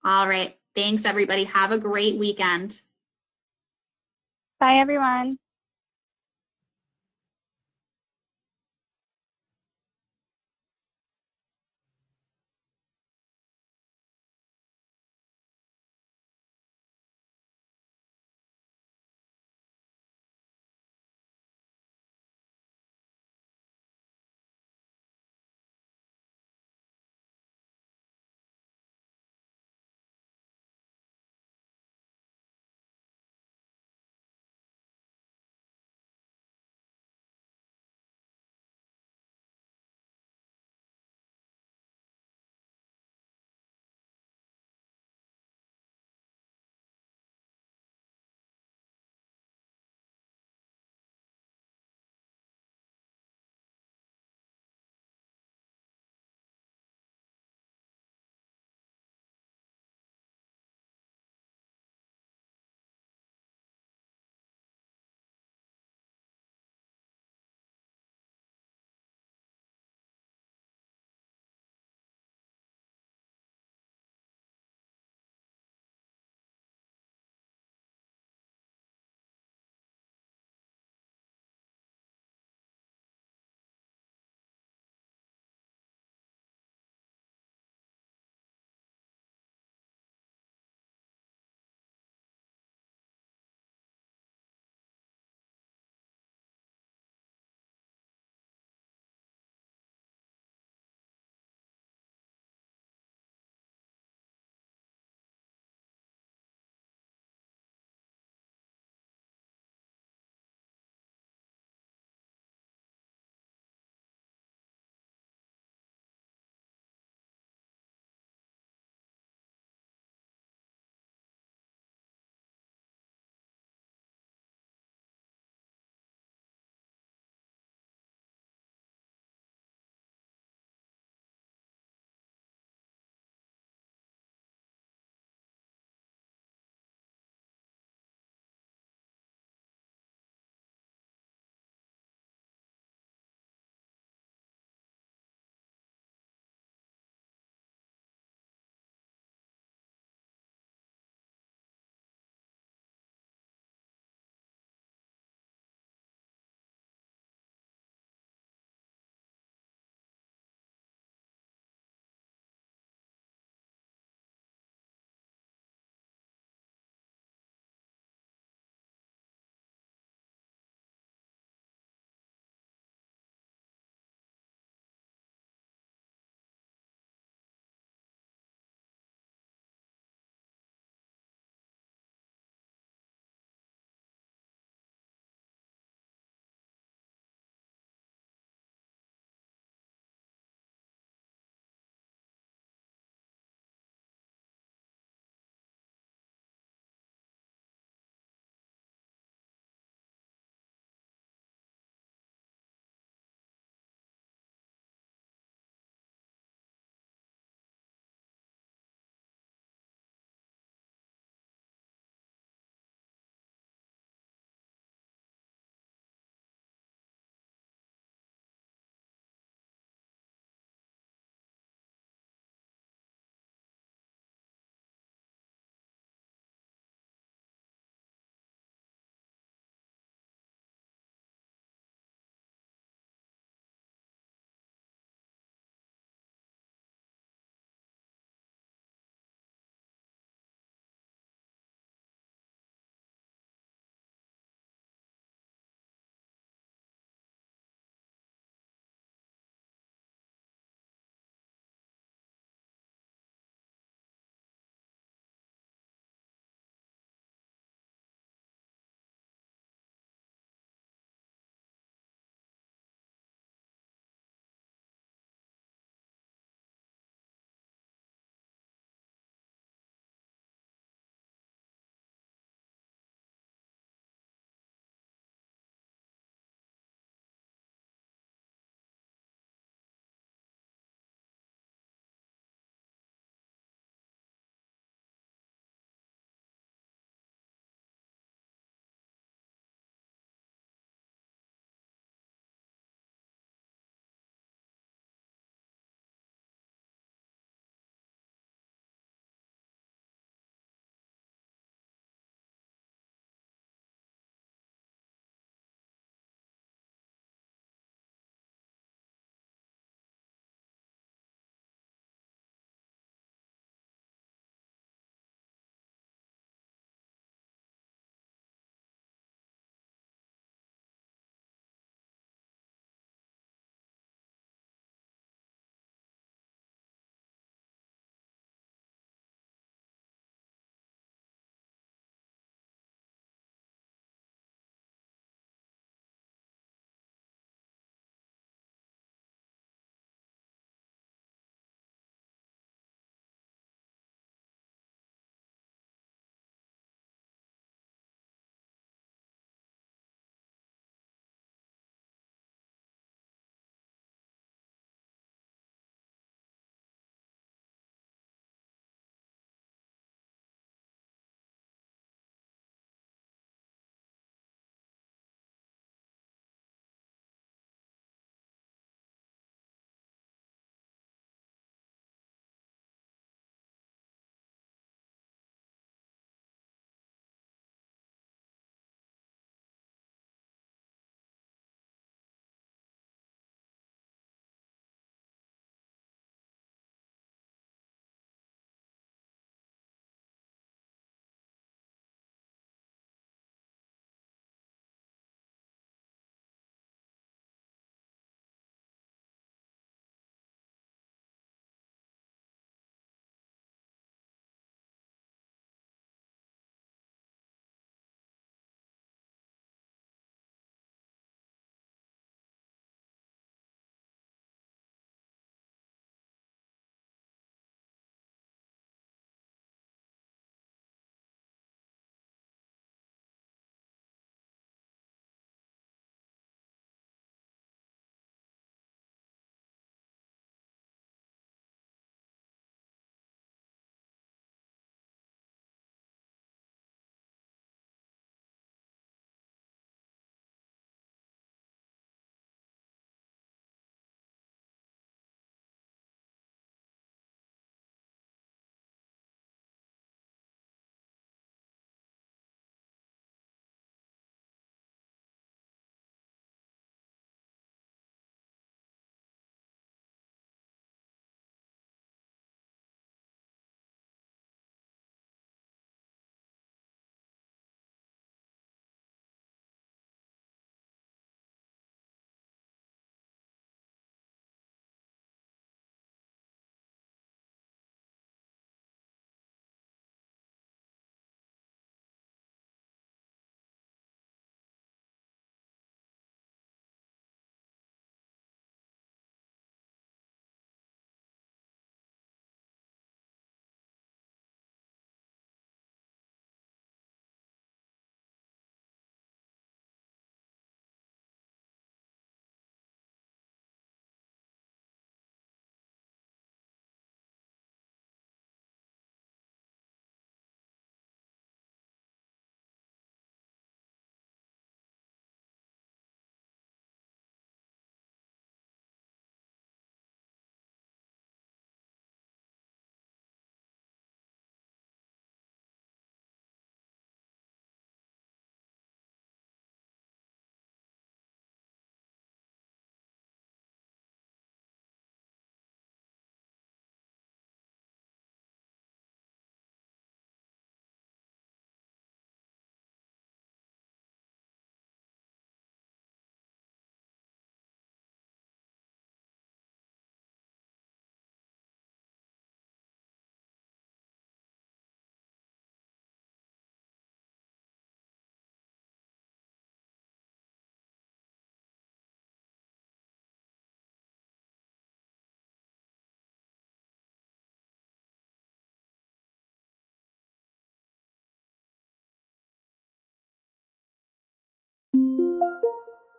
All right. Thanks, everybody. Have a great weekend. Bye, everyone.